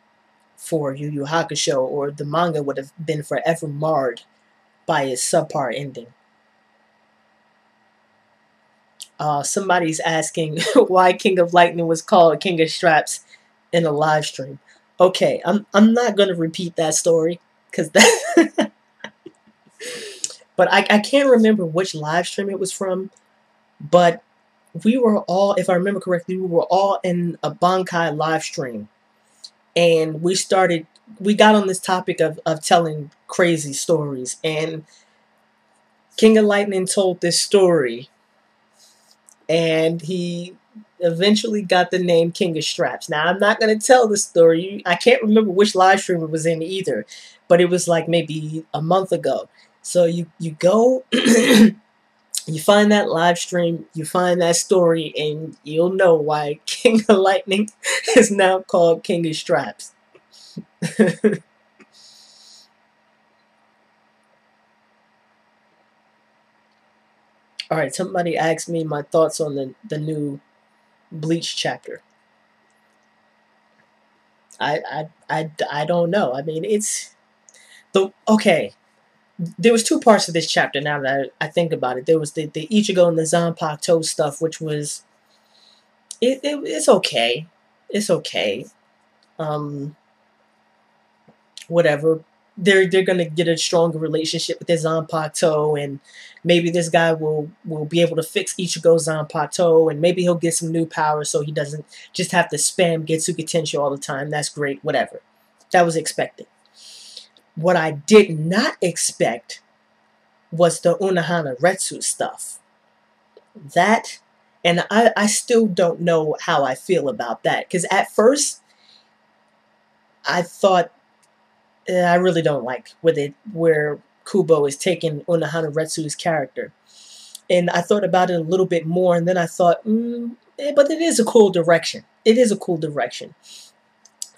for Yu Yu Hakusho, or the manga would have been forever marred by its subpar ending. Somebody's asking why King of Lightning was called King of Straps in a live stream. Okay, I'm not gonna repeat that story because that. But I can't remember which live stream it was from. But we were all, if I remember correctly, we were all in a Bankai live stream, and we got on this topic of telling crazy stories, and King of Lightning told this story, and he eventually got the name King of Straps. Now, I'm not going to tell the story. I can't remember which live stream it was in either, but it was like maybe a month ago. So you go, you find that live stream, you find that story, and you'll know why King of Lightning is now called King of Straps. All right, somebody asked me my thoughts on the new Bleach chapter. I don't know. I mean, it's the okay. There was two parts of this chapter. Now that I think about it, there was the Ichigo and the Zanpakuto stuff, which was it's okay, it's okay. Um, Whatever. They're gonna get a stronger relationship with their Zanpakuto, and maybe this guy will be able to fix Ichigo's Zanpakuto, and maybe he'll get some new powers so he doesn't just have to spam Getsuga Tensho all the time. That's great. Whatever. That was expected. What I did not expect was the Unohana Retsu stuff. That, and I still don't know how I feel about that. Because at first, I thought I really don't like where Kubo is taking Unohana Retsu's character. And I thought about it a little bit more, and then I thought, but it is a cool direction. It is a cool direction.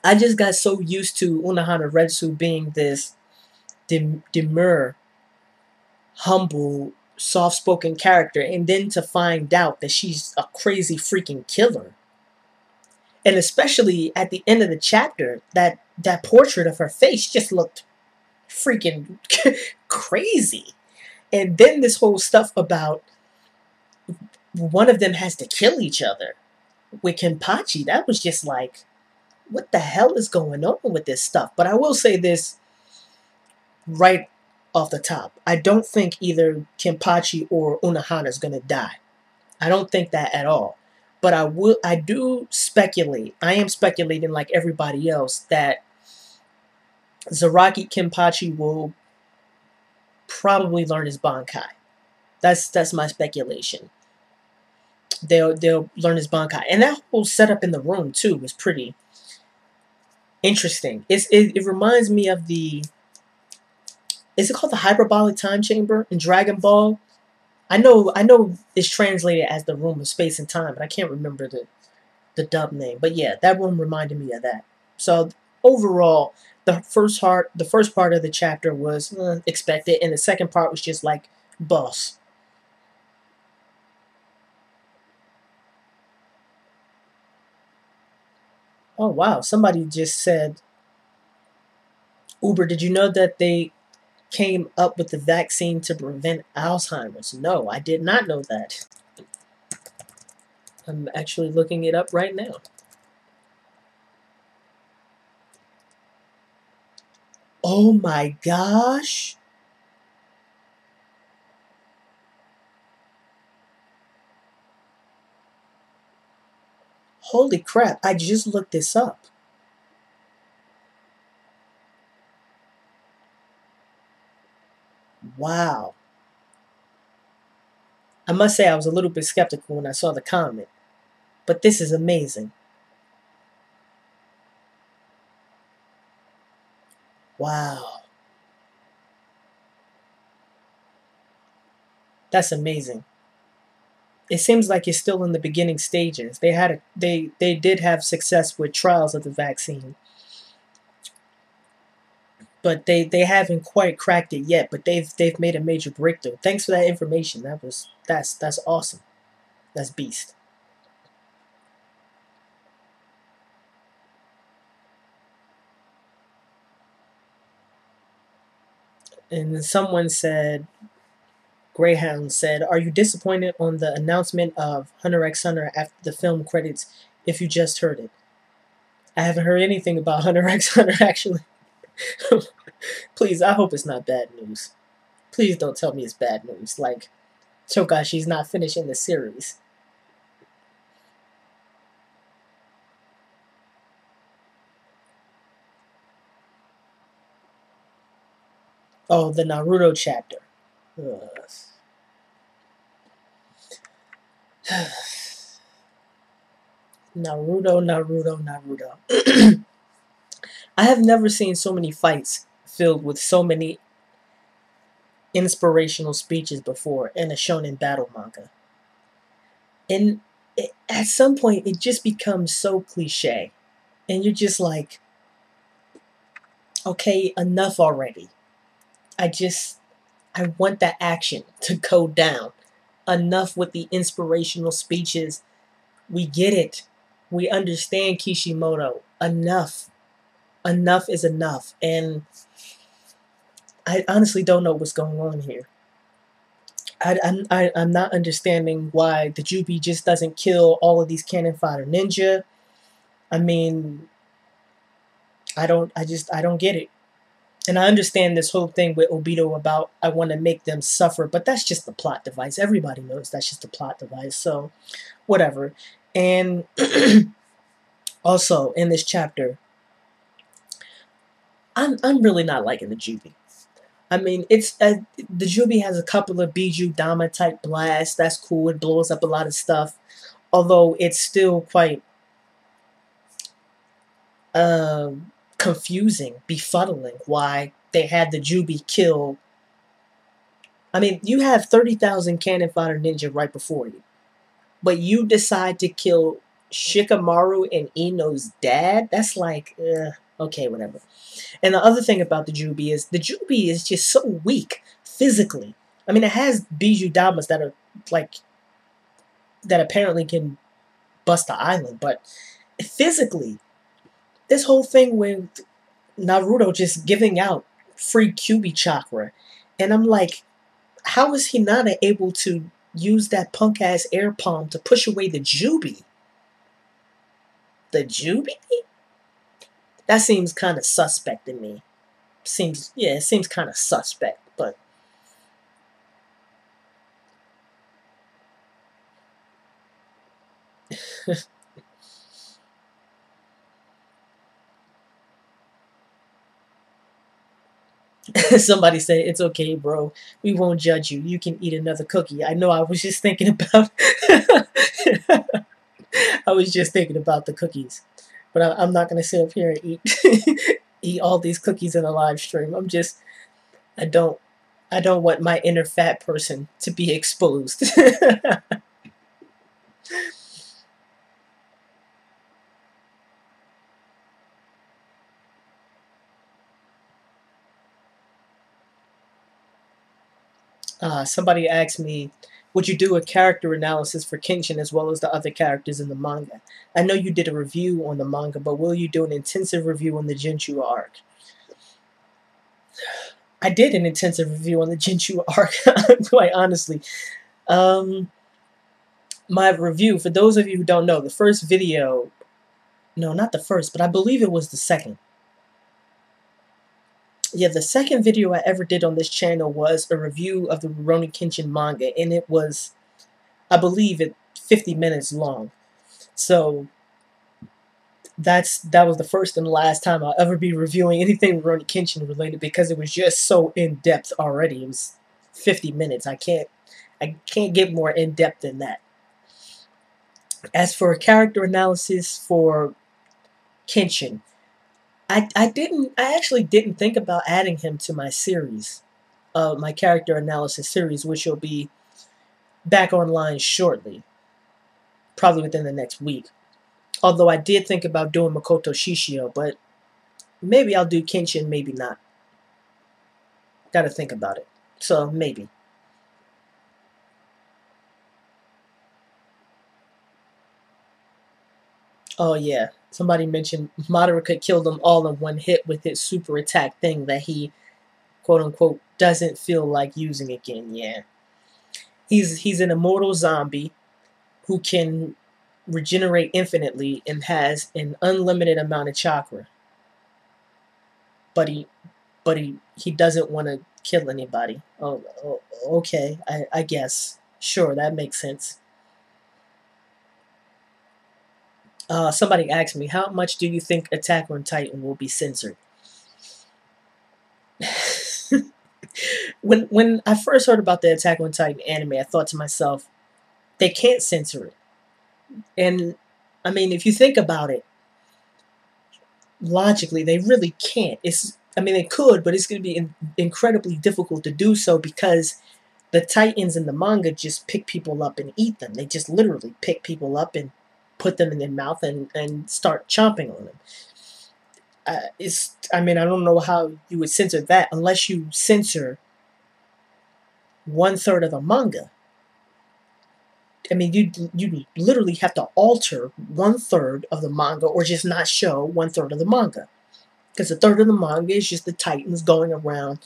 I just got so used to Unohana Retsu being this demure, humble, soft-spoken character, and then to find out that she's a crazy freaking killer. And especially at the end of the chapter, that portrait of her face just looked freaking crazy. And then this whole stuff about one of them has to kill each other with Kenpachi, that was just like, what the hell is going on with this stuff? But I will say this right off the top. I don't think either Kenpachi or Unohana is going to die. I don't think that at all. But I do speculate. I am speculating like everybody else that Zaraki Kenpachi will probably learn his Bankai. That's my speculation. They'll learn his Bankai. And that whole setup in the room too was pretty interesting. It reminds me of is it called the hyperbolic time chamber in Dragon Ball? I know it's translated as the room of space and time, but I can't remember the dub name. But yeah, that room reminded me of that. So overall, the first part of the chapter was expected, and the second part was just like boss. Oh wow, somebody just said, Uber, did you know that they came up with the vaccine to prevent Alzheimer's? No, I did not know that. I'm actually looking it up right now. Oh my gosh. Holy crap, I just looked this up. Wow. I must say I was a little bit skeptical when I saw the comment, but this is amazing. Wow. That's amazing. It seems like it's still in the beginning stages. They did have success with trials of the vaccine, but they haven't quite cracked it yet. But they've made a major breakthrough. Thanks for that information. That's awesome. That's beast. And then someone said, Greyhound said, "Are you disappointed on the announcement of Hunter x Hunter after the film credits? If you just heard it, I haven't heard anything about Hunter x Hunter actually. Please, I hope it's not bad news. Please don't tell me it's bad news. Like Tokashi's not finishing the series." Oh, the Naruto chapter. Ugh. Naruto, Naruto, Naruto. I have never seen so many fights filled with so many inspirational speeches before in a shonen battle manga. And at some point, it just becomes so cliche. And you're just like, okay, enough already. I want that action to go down. Enough with the inspirational speeches. We get it. We understand Kishimoto. Enough. Enough is enough. And I honestly don't know what's going on here. I'm not understanding why the Jubi just doesn't kill all of these cannon fodder ninja. I mean, I don't get it. And I understand this whole thing with Obito about I want to make them suffer, but that's just the plot device. Everybody knows that's just a plot device. So, whatever. And also in this chapter, I'm really not liking the Jubi. I mean, it's the Jubi has a couple of Biju Dama type blasts. That's cool. It blows up a lot of stuff. Although it's still quite confusing, befuddling why they had the Jubi kill. I mean, you have 30,000 cannon fodder ninja right before you, but you decide to kill Shikamaru and Ino's dad? That's like, okay, whatever. And the other thing about the Jubi is just so weak physically. I mean, it has Biju Damas that are like, that apparently can bust the island, but physically, this whole thing with Naruto just giving out free QB chakra, and I'm like, how is he not able to use that punk ass air palm to push away the Jubi? The Jubi? That seems kind of suspect to me. It seems kind of suspect, but somebody say, it's okay, bro. We won't judge you. You can eat another cookie. I know I was just thinking about I was just thinking about the cookies. But I'm not going to sit up here and eat all these cookies in a live stream. I don't want my inner fat person to be exposed. Somebody asked me, would you do a character analysis for Kenshin as well as the other characters in the manga? I know you did a review on the manga, but will you do an intensive review on the Genshu arc? I did an intensive review on the Genshu arc, quite honestly. My review, for those of you who don't know, the first video, no, not the first, but I believe it was the second. Yeah, the second video I ever did on this channel was a review of the Rurouni Kenshin manga, and it was, I believe, 50 minutes long. So that was the first and last time I'll ever be reviewing anything Rurouni Kenshin related, because it was just so in depth already. It was 50 minutes. I can't get more in depth than that. As for character analysis for Kenshin, I actually didn't think about adding him to my series, my character analysis series, which will be back online shortly, probably within the next week. Although I did think about doing Makoto Shishio, but maybe I'll do Kenshin, maybe not. Gotta think about it. So, maybe. Oh yeah, somebody mentioned Madara could kill them all in one hit with his super attack thing that he, quote-unquote, doesn't feel like using again. Yeah. He's an immortal zombie who can regenerate infinitely and has an unlimited amount of chakra. But he doesn't want to kill anybody. Oh, okay, I guess. Sure, that makes sense. Somebody asked me, how much do you think Attack on Titan will be censored? When I first heard about the Attack on Titan anime, I thought to myself, they can't censor it. And, I mean, if you think about it, logically, they really can't. I mean, they could, but it's going to be incredibly difficult to do so, because the Titans in the manga just pick people up and eat them. They just literally pick people up and put them in their mouth and start chomping on them. I mean, I don't know how you would censor that unless you censor 1/3 of the manga. I mean, you literally have to alter 1/3 of the manga, or just not show 1/3 of the manga, because 1/3 of the manga is just the Titans going around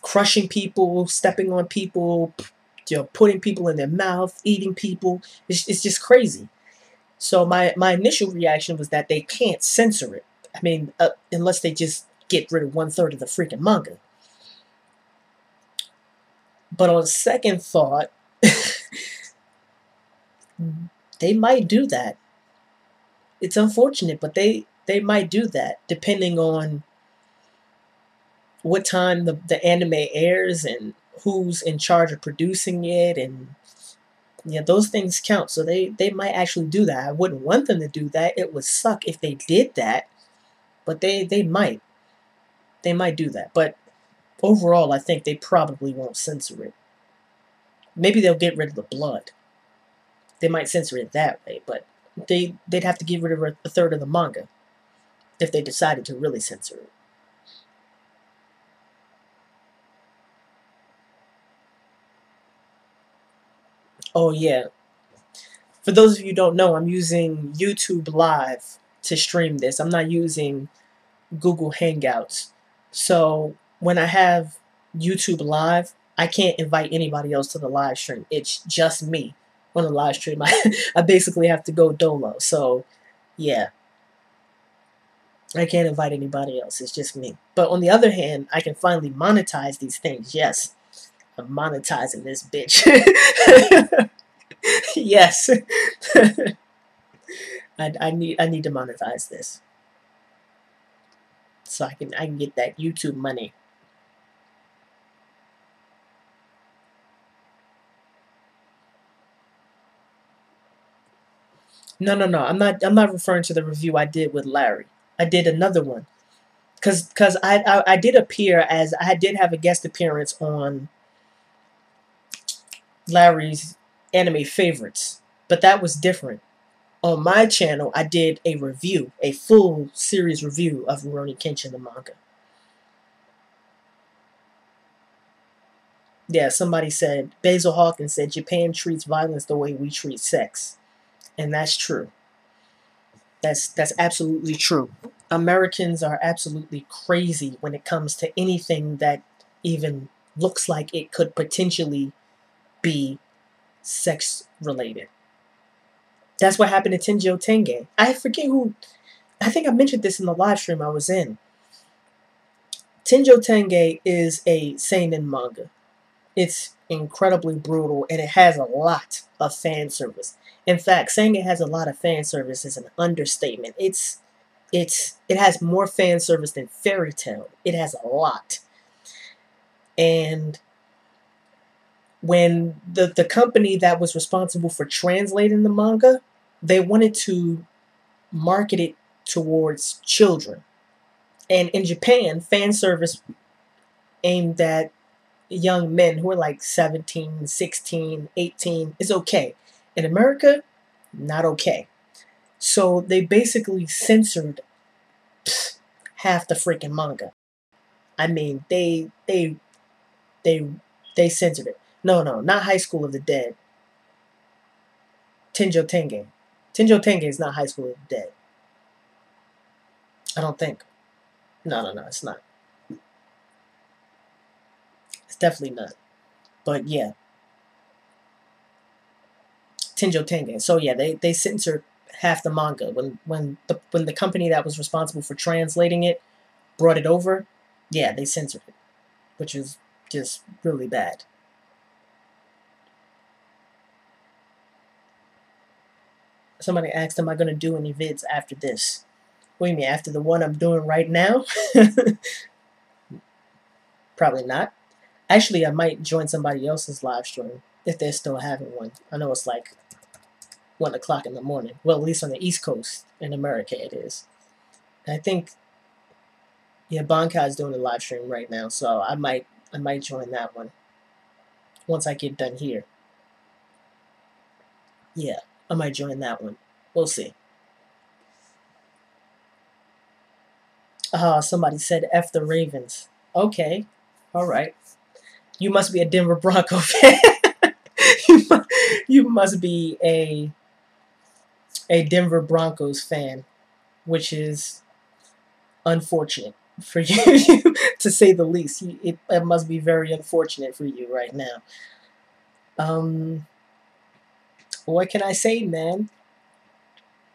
crushing people, stepping on people, putting people in their mouth, eating people. It's just crazy. So my initial reaction was that they can't censor it. I mean, unless they just get rid of 1/3 of the freaking manga. But on second thought, they might do that. It's unfortunate, but they might do that, depending on what time the anime airs and who's in charge of producing it, and yeah, those things count. So they might actually do that. I wouldn't want them to do that. It would suck if they did that. But they might do that. But overall, I think they probably won't censor it. Maybe they'll get rid of the blood. They might censor it that way, but they'd have to get rid of a third of the manga if they decided to really censor it. Oh yeah. For those of you who don't know, I'm using YouTube Live to stream this. I'm not using Google Hangouts. So when I have YouTube Live, I can't invite anybody else to the live stream. It's just me on the live stream. I basically have to go dolo. So yeah, I can't invite anybody else. It's just me. But on the other hand, I can finally monetize these things. Yes, I'm monetizing this bitch. Yes. I need to monetize this so I can get that YouTube money. No, no, no. I'm not referring to the review I did with Larry. I did another one because I did appear as I did have a guest appearance on Larry's anime favorites, but that was different. On my channel, I did a review, a full series review of Rurouni Kenshin the manga. Yeah, somebody said, Basil Hawkins said, Japan treats violence the way we treat sex. And that's true. That's absolutely true. Americans are absolutely crazy when it comes to anything that even looks like it could potentially be sex related. That's what happened to Tenjo Tenge. I forget who, I think I mentioned this in the live stream I was in. Tenjo Tenge is a seinen manga. It's incredibly brutal and it has a lot of fan service. In fact, saying it has a lot of fan service is an understatement. It has more fan service than Fairy Tail. It has a lot. And when the company that was responsible for translating the manga, they wanted to market it towards children. And in Japan, fan service aimed at young men who are like 17, 16, 18 is okay. In America, not okay. So they basically censored half the freaking manga. I mean, they they censored it. No, no, not High School of the Dead. Tenjo Tenge. Tenjo Tenge is not High School of the Dead. I don't think. No, no, no, it's not. It's definitely not. But yeah, Tenjo Tenge. So yeah, they censored half the manga when the company that was responsible for translating it brought it over. Yeah, they censored it, which is just really bad. Somebody asked, "Am I going to do any vids after this?" What do you mean, after the one I'm doing right now? Probably not. Actually, I might join somebody else's live stream if they're still having one. I know it's like 1 o'clock in the morning. Well, at least on the East Coast in America, it is. I think yeah, Bankai is doing a live stream right now, so I might join that one once I get done here. Yeah, I might join that one. We'll see. Somebody said F the Ravens. Okay, all right. You must be a Denver Bronco fan. You must be a Denver Broncos fan, which is unfortunate for you, to say the least. It must be very unfortunate for you right now. Um, what can I say, man?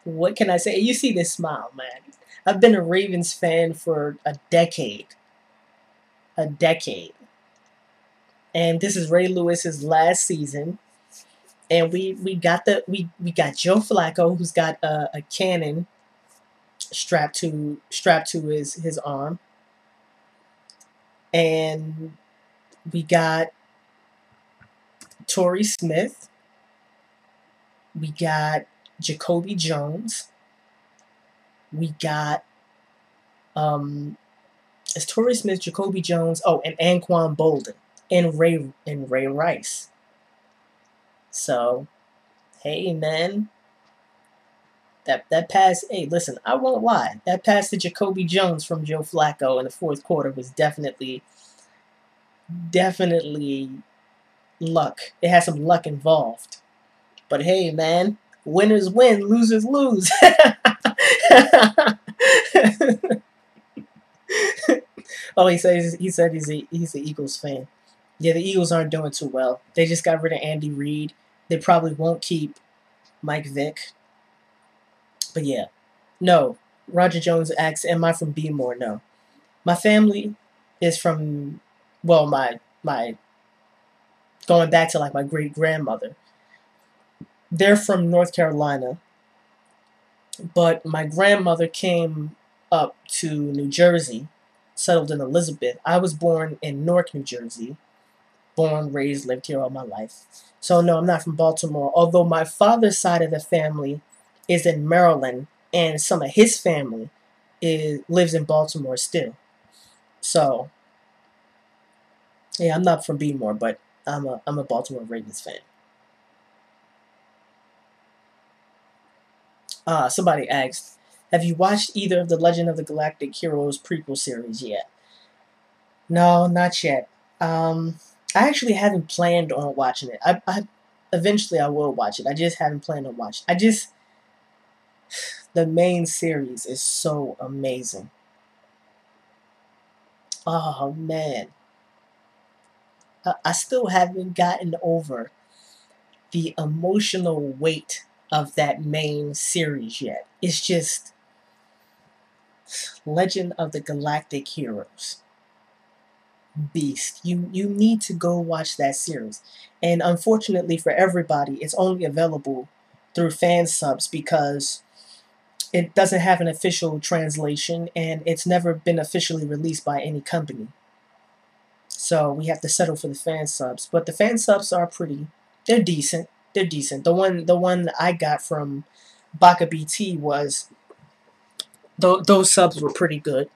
What can I say? You see this smile, man. I've been a Ravens fan for a decade. A decade. And this is Ray Lewis's last season. And we got Joe Flacco, who's got a cannon strapped to his arm. And we got Torrey Smith. We got Jacoby Jones. We got Um, it's Torrey Smith, Jacoby Jones, oh, and Anquan Bolden, and Ray Rice. So, hey man, that pass. Hey, listen, I won't lie. That pass to Jacoby Jones from Joe Flacco in the fourth quarter was definitely luck. It had some luck involved. But hey, man, winners win, losers lose. Oh, he said he's the Eagles fan. Yeah, the Eagles aren't doing too well. They just got rid of Andy Reid. They probably won't keep Mike Vick. But yeah, no. Roger Jones asks, "Am I from Bmore?" No, my family is from, well, my going back to like my great grandmother. They're from North Carolina, but my grandmother came up to New Jersey, settled in Elizabeth. I was born in Newark, New Jersey. Born, raised, lived here all my life. So no, I'm not from Baltimore. Although my father's side of the family is in Maryland, and some of his family lives in Baltimore still. So yeah, I'm not from Bmore, but I'm a Baltimore Ravens fan. Somebody asked, have you watched either of the Legend of the Galactic Heroes prequel series yet? No, not yet. I actually haven't planned on watching it. I eventually I will watch it. I just haven't planned on watching. The main series is so amazing. Oh man, I still haven't gotten over the emotional weight of that main series yet. It's just Legend of the Galactic Heroes. Beast. You need to go watch that series. And unfortunately for everybody, it's only available through fan subs because it doesn't have an official translation and it's never been officially released by any company. So we have to settle for the fan subs. But the fan subs are they're decent. They're decent. The one I got from Baka BT was those subs were pretty good.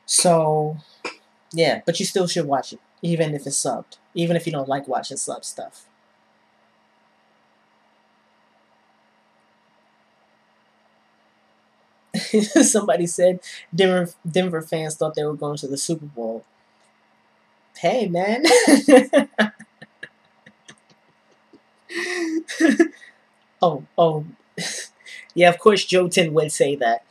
So yeah, but you still should watch it, even if it's subbed. Even if you don't like watching sub stuff. Somebody said Denver fans thought they were going to the Super Bowl. Hey man. Oh. Yeah, of course Joe Tin would say that.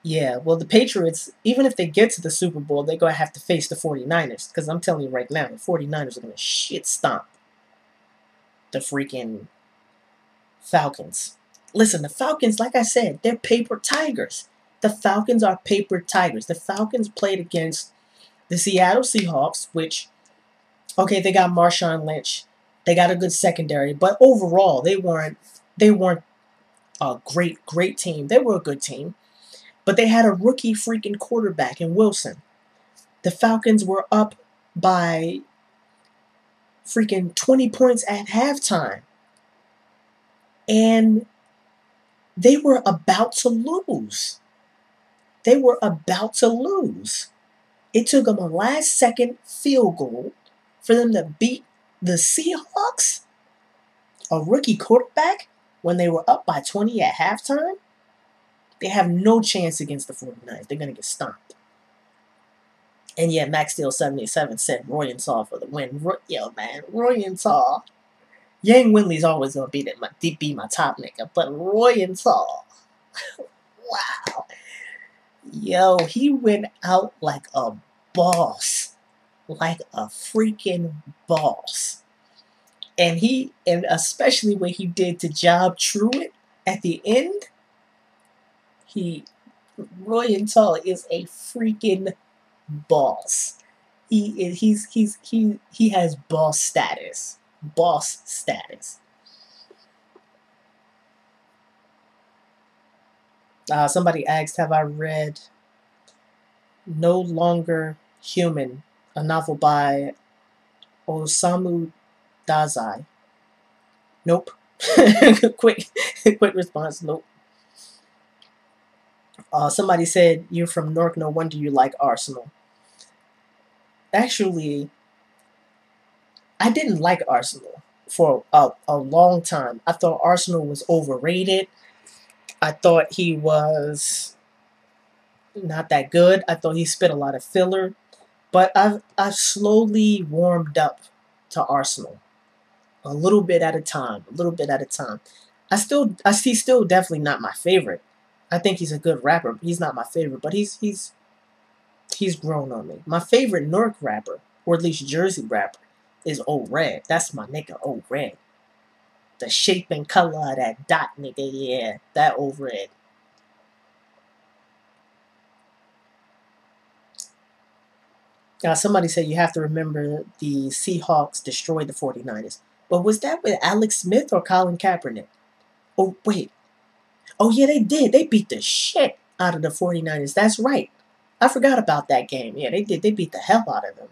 Yeah, well, the Patriots, even if they get to the Super Bowl, they're going to have to face the 49ers. Because I'm telling you right now, the 49ers are going to shit stomp the freaking Falcons. Listen, the Falcons, like I said, they're paper tigers. The Falcons are paper tigers. The Falcons played against the Seattle Seahawks, which, okay, they got Marshawn Lynch. They got a good secondary. But overall, they weren't a great team. They were a good team. But they had a rookie freaking quarterback in Wilson. The Falcons were up by freaking 20 points at halftime. And they were about to lose. They were about to lose. It took them a last second field goal for them to beat the Seahawks, a rookie quarterback, when they were up by 20 at halftime. They have no chance against the 49ers. They're going to get stomped. And yeah, Max Steel 77 said Roy and Saw for the win. Yo, man, Roy and Saw. Yang Winley's always going to be my top nigga. But Roy and Saw. Wow. Yo, he went out like a boss. Like a freaking boss. And especially what he did to Job Truitt at the end, Roy and Tall is a freaking boss. He has boss status. Boss status. Somebody asked, have I read No Longer Human, a novel by Osamu Dazai? Nope. quick response, nope. Somebody said, you're from Newark, no wonder you like Arsenal. Actually, I didn't like Arsenal for a long time. I thought Arsenal was overrated. I thought he was not that good. I thought he spit a lot of filler. But I've slowly warmed up to Arsenal. A little bit at a time. A little bit at a time. He's still definitely not my favorite. I think he's a good rapper, but he's not my favorite. But he's grown on me. My favorite Newark rapper, or at least Jersey rapper, is Old Red. That's my nigga, Old Red. The shape and color of that dot, nigga, yeah, that Old Red. Somebody said you have to remember the Seahawks destroyed the 49ers. But was that with Alex Smith or Colin Kaepernick? Oh, wait. Oh, yeah, they did. They beat the shit out of the 49ers. That's right. I forgot about that game. Yeah, they did. They beat the hell out of them.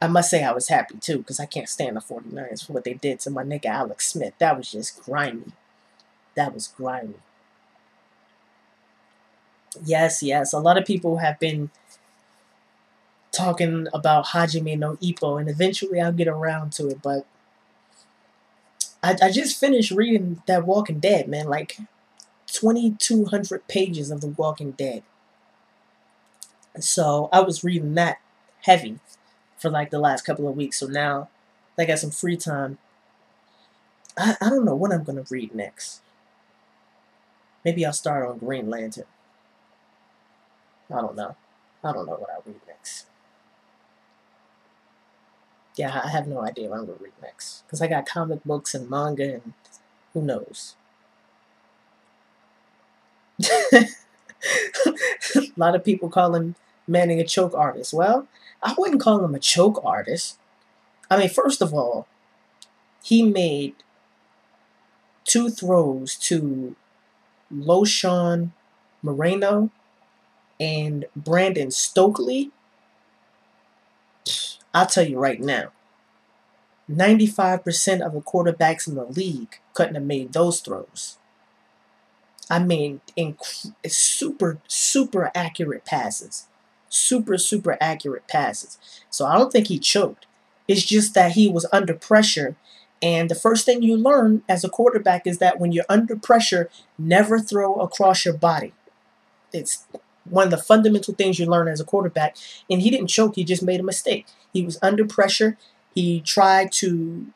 I must say I was happy, too, because I can't stand the 49ers for what they did to my nigga Alex Smith. That was just grimy. That was grimy. Yes, yes. A lot of people have been talking about Hajime no Ippo, and eventually I'll get around to it, but I just finished reading that Walking Dead, man. Like, 2,200 pages of The Walking Dead. So I was reading that heavy for like the last couple of weeks. So now I got some free time. I don't know what I'm going to read next. Maybe I'll start on Green Lantern. I don't know. I don't know what I'll read next. Yeah, I have no idea what I'm going to read next. Because I got comic books and manga and who knows. A lot of people call him Manning a choke artist. Well, I wouldn't call him a choke artist. I mean, first of all, he made 2 throws to Loshawn Moreno and Brandon Stokely. I'll tell you right now, 95% of the quarterbacks in the league couldn't have made those throws. I mean, super, super accurate passes. Super, super accurate passes. So I don't think he choked. It's just that he was under pressure. And the first thing you learn as a quarterback is that when you're under pressure, never throw across your body. It's one of the fundamental things you learn as a quarterback. And he didn't choke. He just made a mistake. He was under pressure. He tried to...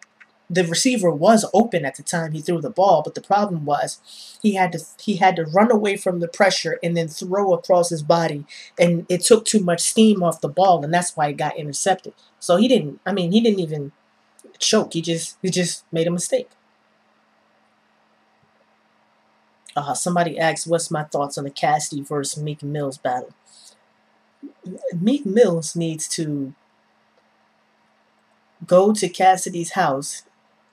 The receiver was open at the time he threw the ball, but the problem was he had to run away from the pressure and then throw across his body, and it took too much steam off the ball, and that's why it got intercepted. So he didn't even choke. He just made a mistake. Somebody asked, what's my thoughts on the Cassidy versus Meek Mills battle? Meek Mills needs to go to Cassidy's house,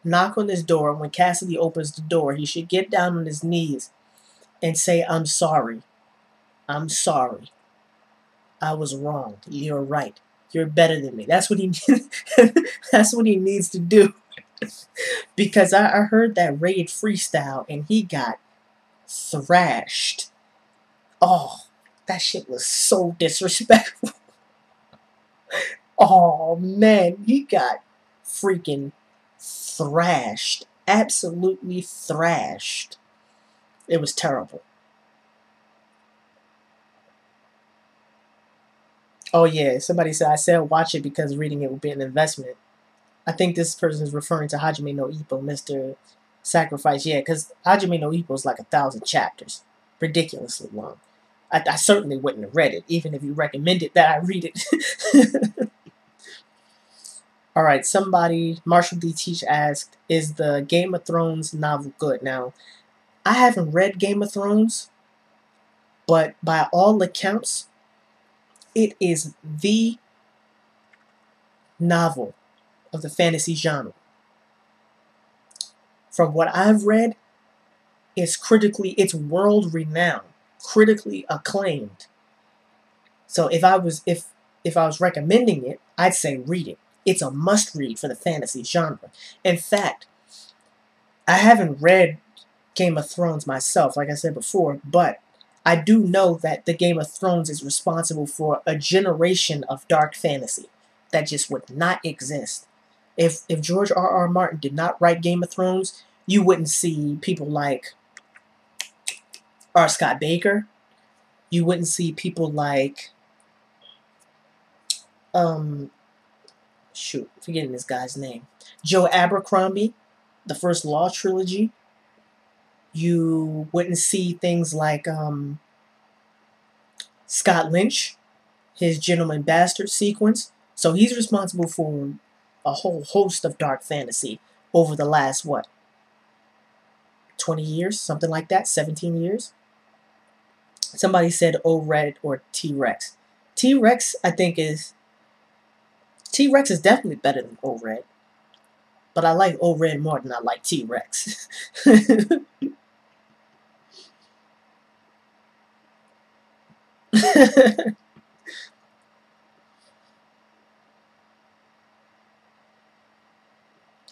knock on his door. When Cassidy opens the door, he should get down on his knees and say, I'm sorry. I'm sorry. I was wrong. You're right. You're better than me. That's what he that's what he needs to do. Because I heard that Raid freestyle and he got thrashed. Oh, that shit was so disrespectful. Oh man, he got freaking thrashed. Absolutely thrashed. It was terrible. Oh yeah, somebody said I said watch it because reading it would be an investment. I think this person is referring to Hajime no Ippo, Mr. Sacrifice. Yeah, because Hajime no Ippo is like 1,000 chapters. Ridiculously long. I certainly wouldn't have read it, even if you recommended that I read it. Alright, somebody, Marshall D. Teach asked, is the Game of Thrones novel good? Now, I haven't read Game of Thrones, but by all accounts, it is the novel of the fantasy genre. From what I've read, it's world renowned, critically acclaimed. So if I was recommending it, I'd say read it. It's a must read for the fantasy genre. In fact, I haven't read Game of Thrones myself, like I said before, but I do know that the Game of Thrones is responsible for a generation of dark fantasy that just would not exist. If George R. R. Martin did not write Game of Thrones, you wouldn't see people like R. Scott Baker. You wouldn't see people like um shoot, forgetting this guy's name. Joe Abercrombie, the first Law trilogy. You wouldn't see things like Scott Lynch, his Gentleman Bastard sequence. So he's responsible for a whole host of dark fantasy over the last, what, 20 years? Something like that? 17 years? Somebody said O-Red or T-Rex. T-Rex, I think, is... T-Rex is definitely better than O-Red. But I like O-Red more than I like T-Rex.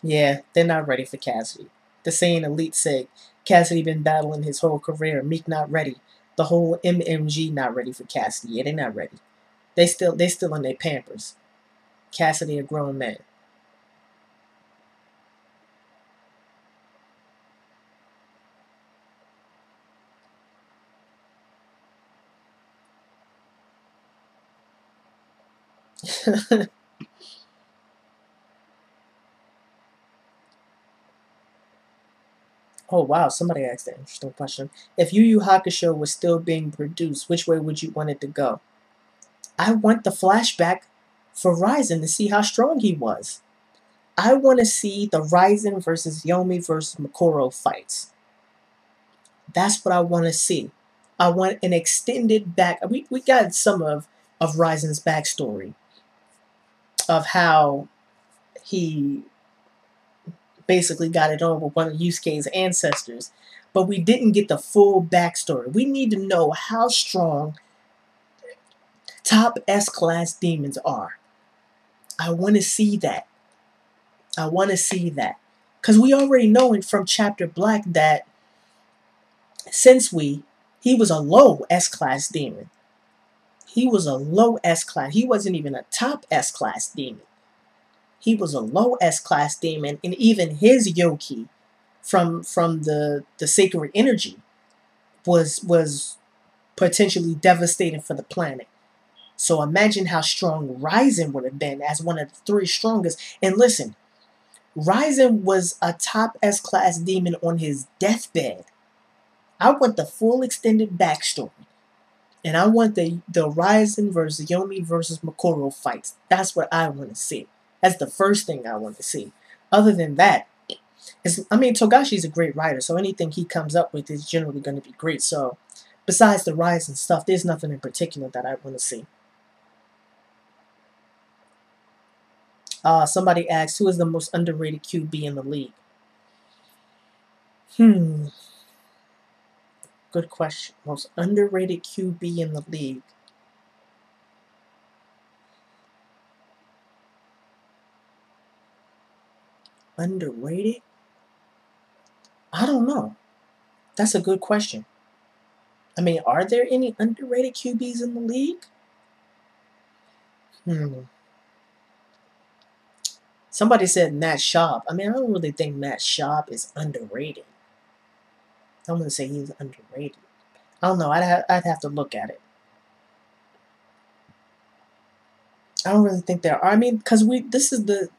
Yeah, they're not ready for Cassidy. The saying Elite said, Cassidy been battling his whole career. Meek not ready. The whole MMG not ready for Cassidy. Yeah, they not ready. They still in their pampers. Cassidy a grown man. Oh wow, somebody asked an interesting question. If Yu Yu Hakusho was still being produced, which way would you want it to go? I want the flashback for Ryzen to see how strong he was. I want to see the Ryzen versus Yomi versus Makoro fights. That's what I want to see. I want an extended back. We got some of Ryzen's backstory of how he basically got it on with one of Yusuke's ancestors, but we didn't get the full backstory. We need to know how strong top S-class demons are. I want to see that. I want to see that. Because we already know from Chapter Black that he was a low S-class demon. He was a low S-class. He wasn't even a top S-class demon. He was a low S-class demon, and even his Yoki from the sacred energy was potentially devastating for the planet. So imagine how strong Ryzen would have been as one of the three strongest. And listen, Ryzen was a top S-class demon on his deathbed. I want the full extended backstory. And I want the Ryzen versus Yomi versus Makoro fights. That's what I want to see. That's the first thing I want to see. Other than that, Togashi's a great writer, so anything he comes up with is generally going to be great. So, besides the Ryzen stuff, there's nothing in particular that I want to see. Somebody asked, who is the most underrated QB in the league? Good question. Most underrated QB in the league. Underrated? I don't know. That's a good question. I mean, are there any underrated QBs in the league? Somebody said Matt Schaub. I mean, I don't really think Matt Schaub is underrated. I'm going to say he's underrated. I don't know. I'd have to look at it. I don't really think there are. I mean, because this is the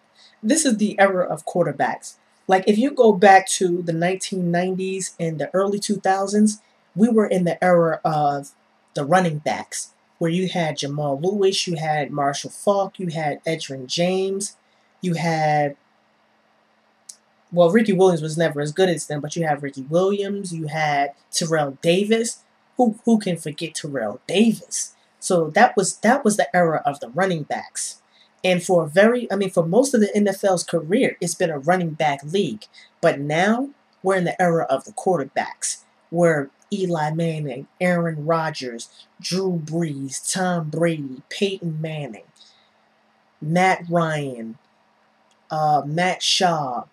era of quarterbacks. Like, if you go back to the 1990s and the early 2000s, we were in the era of the running backs, where you had Jamal Lewis, you had Marshall Faulk, you had Edgerrin James, you had, well, Ricky Williams was never as good as them, but you had Ricky Williams, you had Terrell Davis. Who can forget Terrell Davis? So that was the era of the running backs. And for most of the NFL's career, it's been a running back league. But now we're in the era of the quarterbacks, where Eli Manning, Aaron Rodgers, Drew Brees, Tom Brady, Peyton Manning, Matt Ryan, Matt Schaub,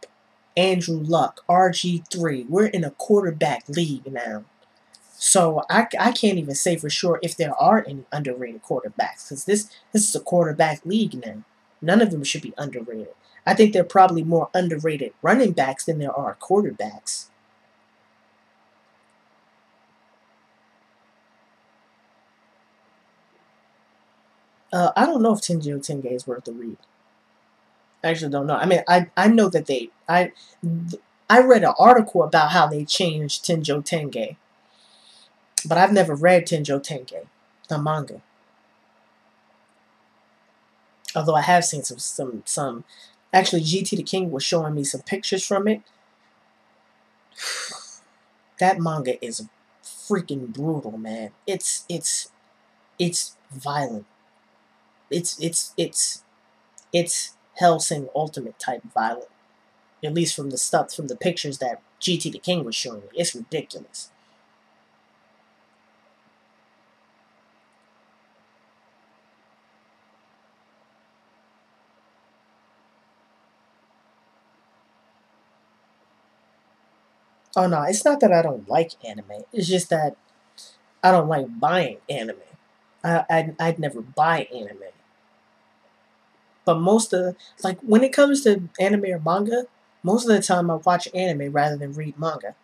Andrew Luck, RG3. We're in a quarterback league now. So I can't even say for sure if there are any underrated quarterbacks, because this is a quarterback league now. None of them should be underrated. I think there are probably more underrated running backs than there are quarterbacks. I don't know if Tenjo Tenge is worth the read. I actually don't know. I mean, I know that I read an article about how they changed Tenjo Tenge, but I've never read Tenjo Tenge, the manga. Although I have seen some. Actually, GT the King was showing me some pictures from it. That manga is freaking brutal, man. It's violent. It's Hellsing Ultimate type violent. At least from the pictures that GT the King was showing me. It's ridiculous. Oh no, it's not that I don't like anime. It's just that I don't like buying anime. I'd never buy anime. But most of like when it comes to anime or manga, most of the time I watch anime rather than read manga.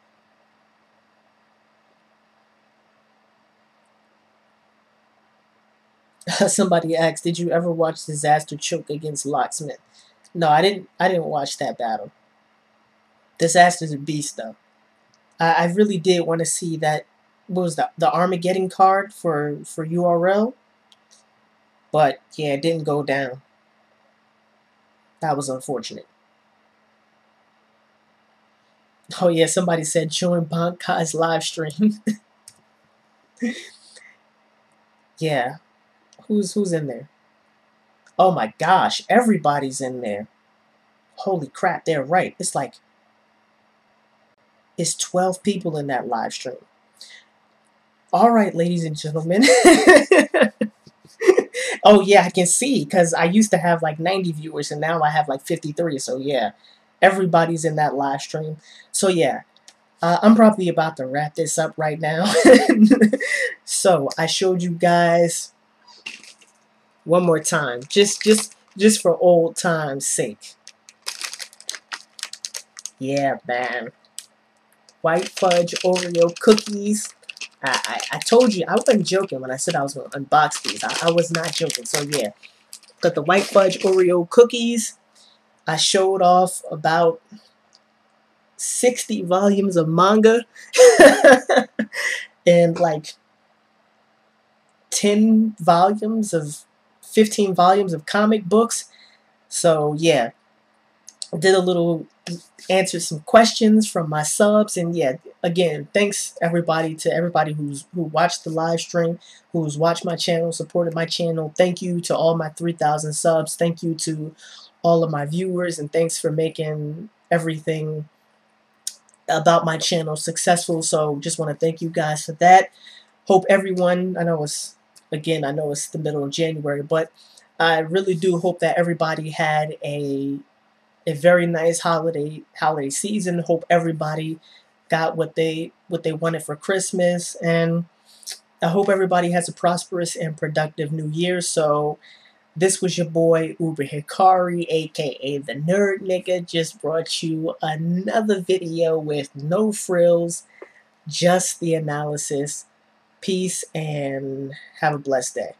Somebody asked, "Did you ever watch Disaster Choke against Locksmith?" No, I didn't. I didn't watch that battle. Disaster's a beast, though. I really did want to see that. What was the Armageddon card for URL? But yeah, it didn't go down. That was unfortunate. Oh yeah, somebody said join Bankai's live stream. Yeah, who's in there? Oh my gosh, everybody's in there. Holy crap, they're right. It's 12 people in that live stream. All right, ladies and gentlemen. Oh yeah, I can see because I used to have like 90 viewers and now I have like 53. So yeah, everybody's in that live stream. So yeah, I'm probably about to wrap this up right now. So I showed you guys one more time, just for old time's sake. Yeah, man. White fudge Oreo cookies. I told you I wasn't joking when I said I was going to unbox these. I was not joking. So yeah, got the white fudge Oreo cookies. I showed off about 60 volumes of manga and like 10 volumes of 15 volumes of comic books. So yeah, I did a little answer some questions from my subs, and yeah, again, thanks everybody to everybody who watched the live stream, who's watched my channel, supported my channel. Thank you to all my 3,000 subs. Thank you to all of my viewers, and thanks for making everything about my channel successful. So just want to thank you guys for that. Hope everyone, I know it's the middle of January, but I really do hope that everybody had a very nice holiday season. Hope everybody got what they wanted for Christmas, and I hope everybody has a prosperous and productive new year. So this was your boy Uber Hikari, aka the Nerd Nigga, just brought you another video with no frills, just the analysis. Peace and have a blessed day.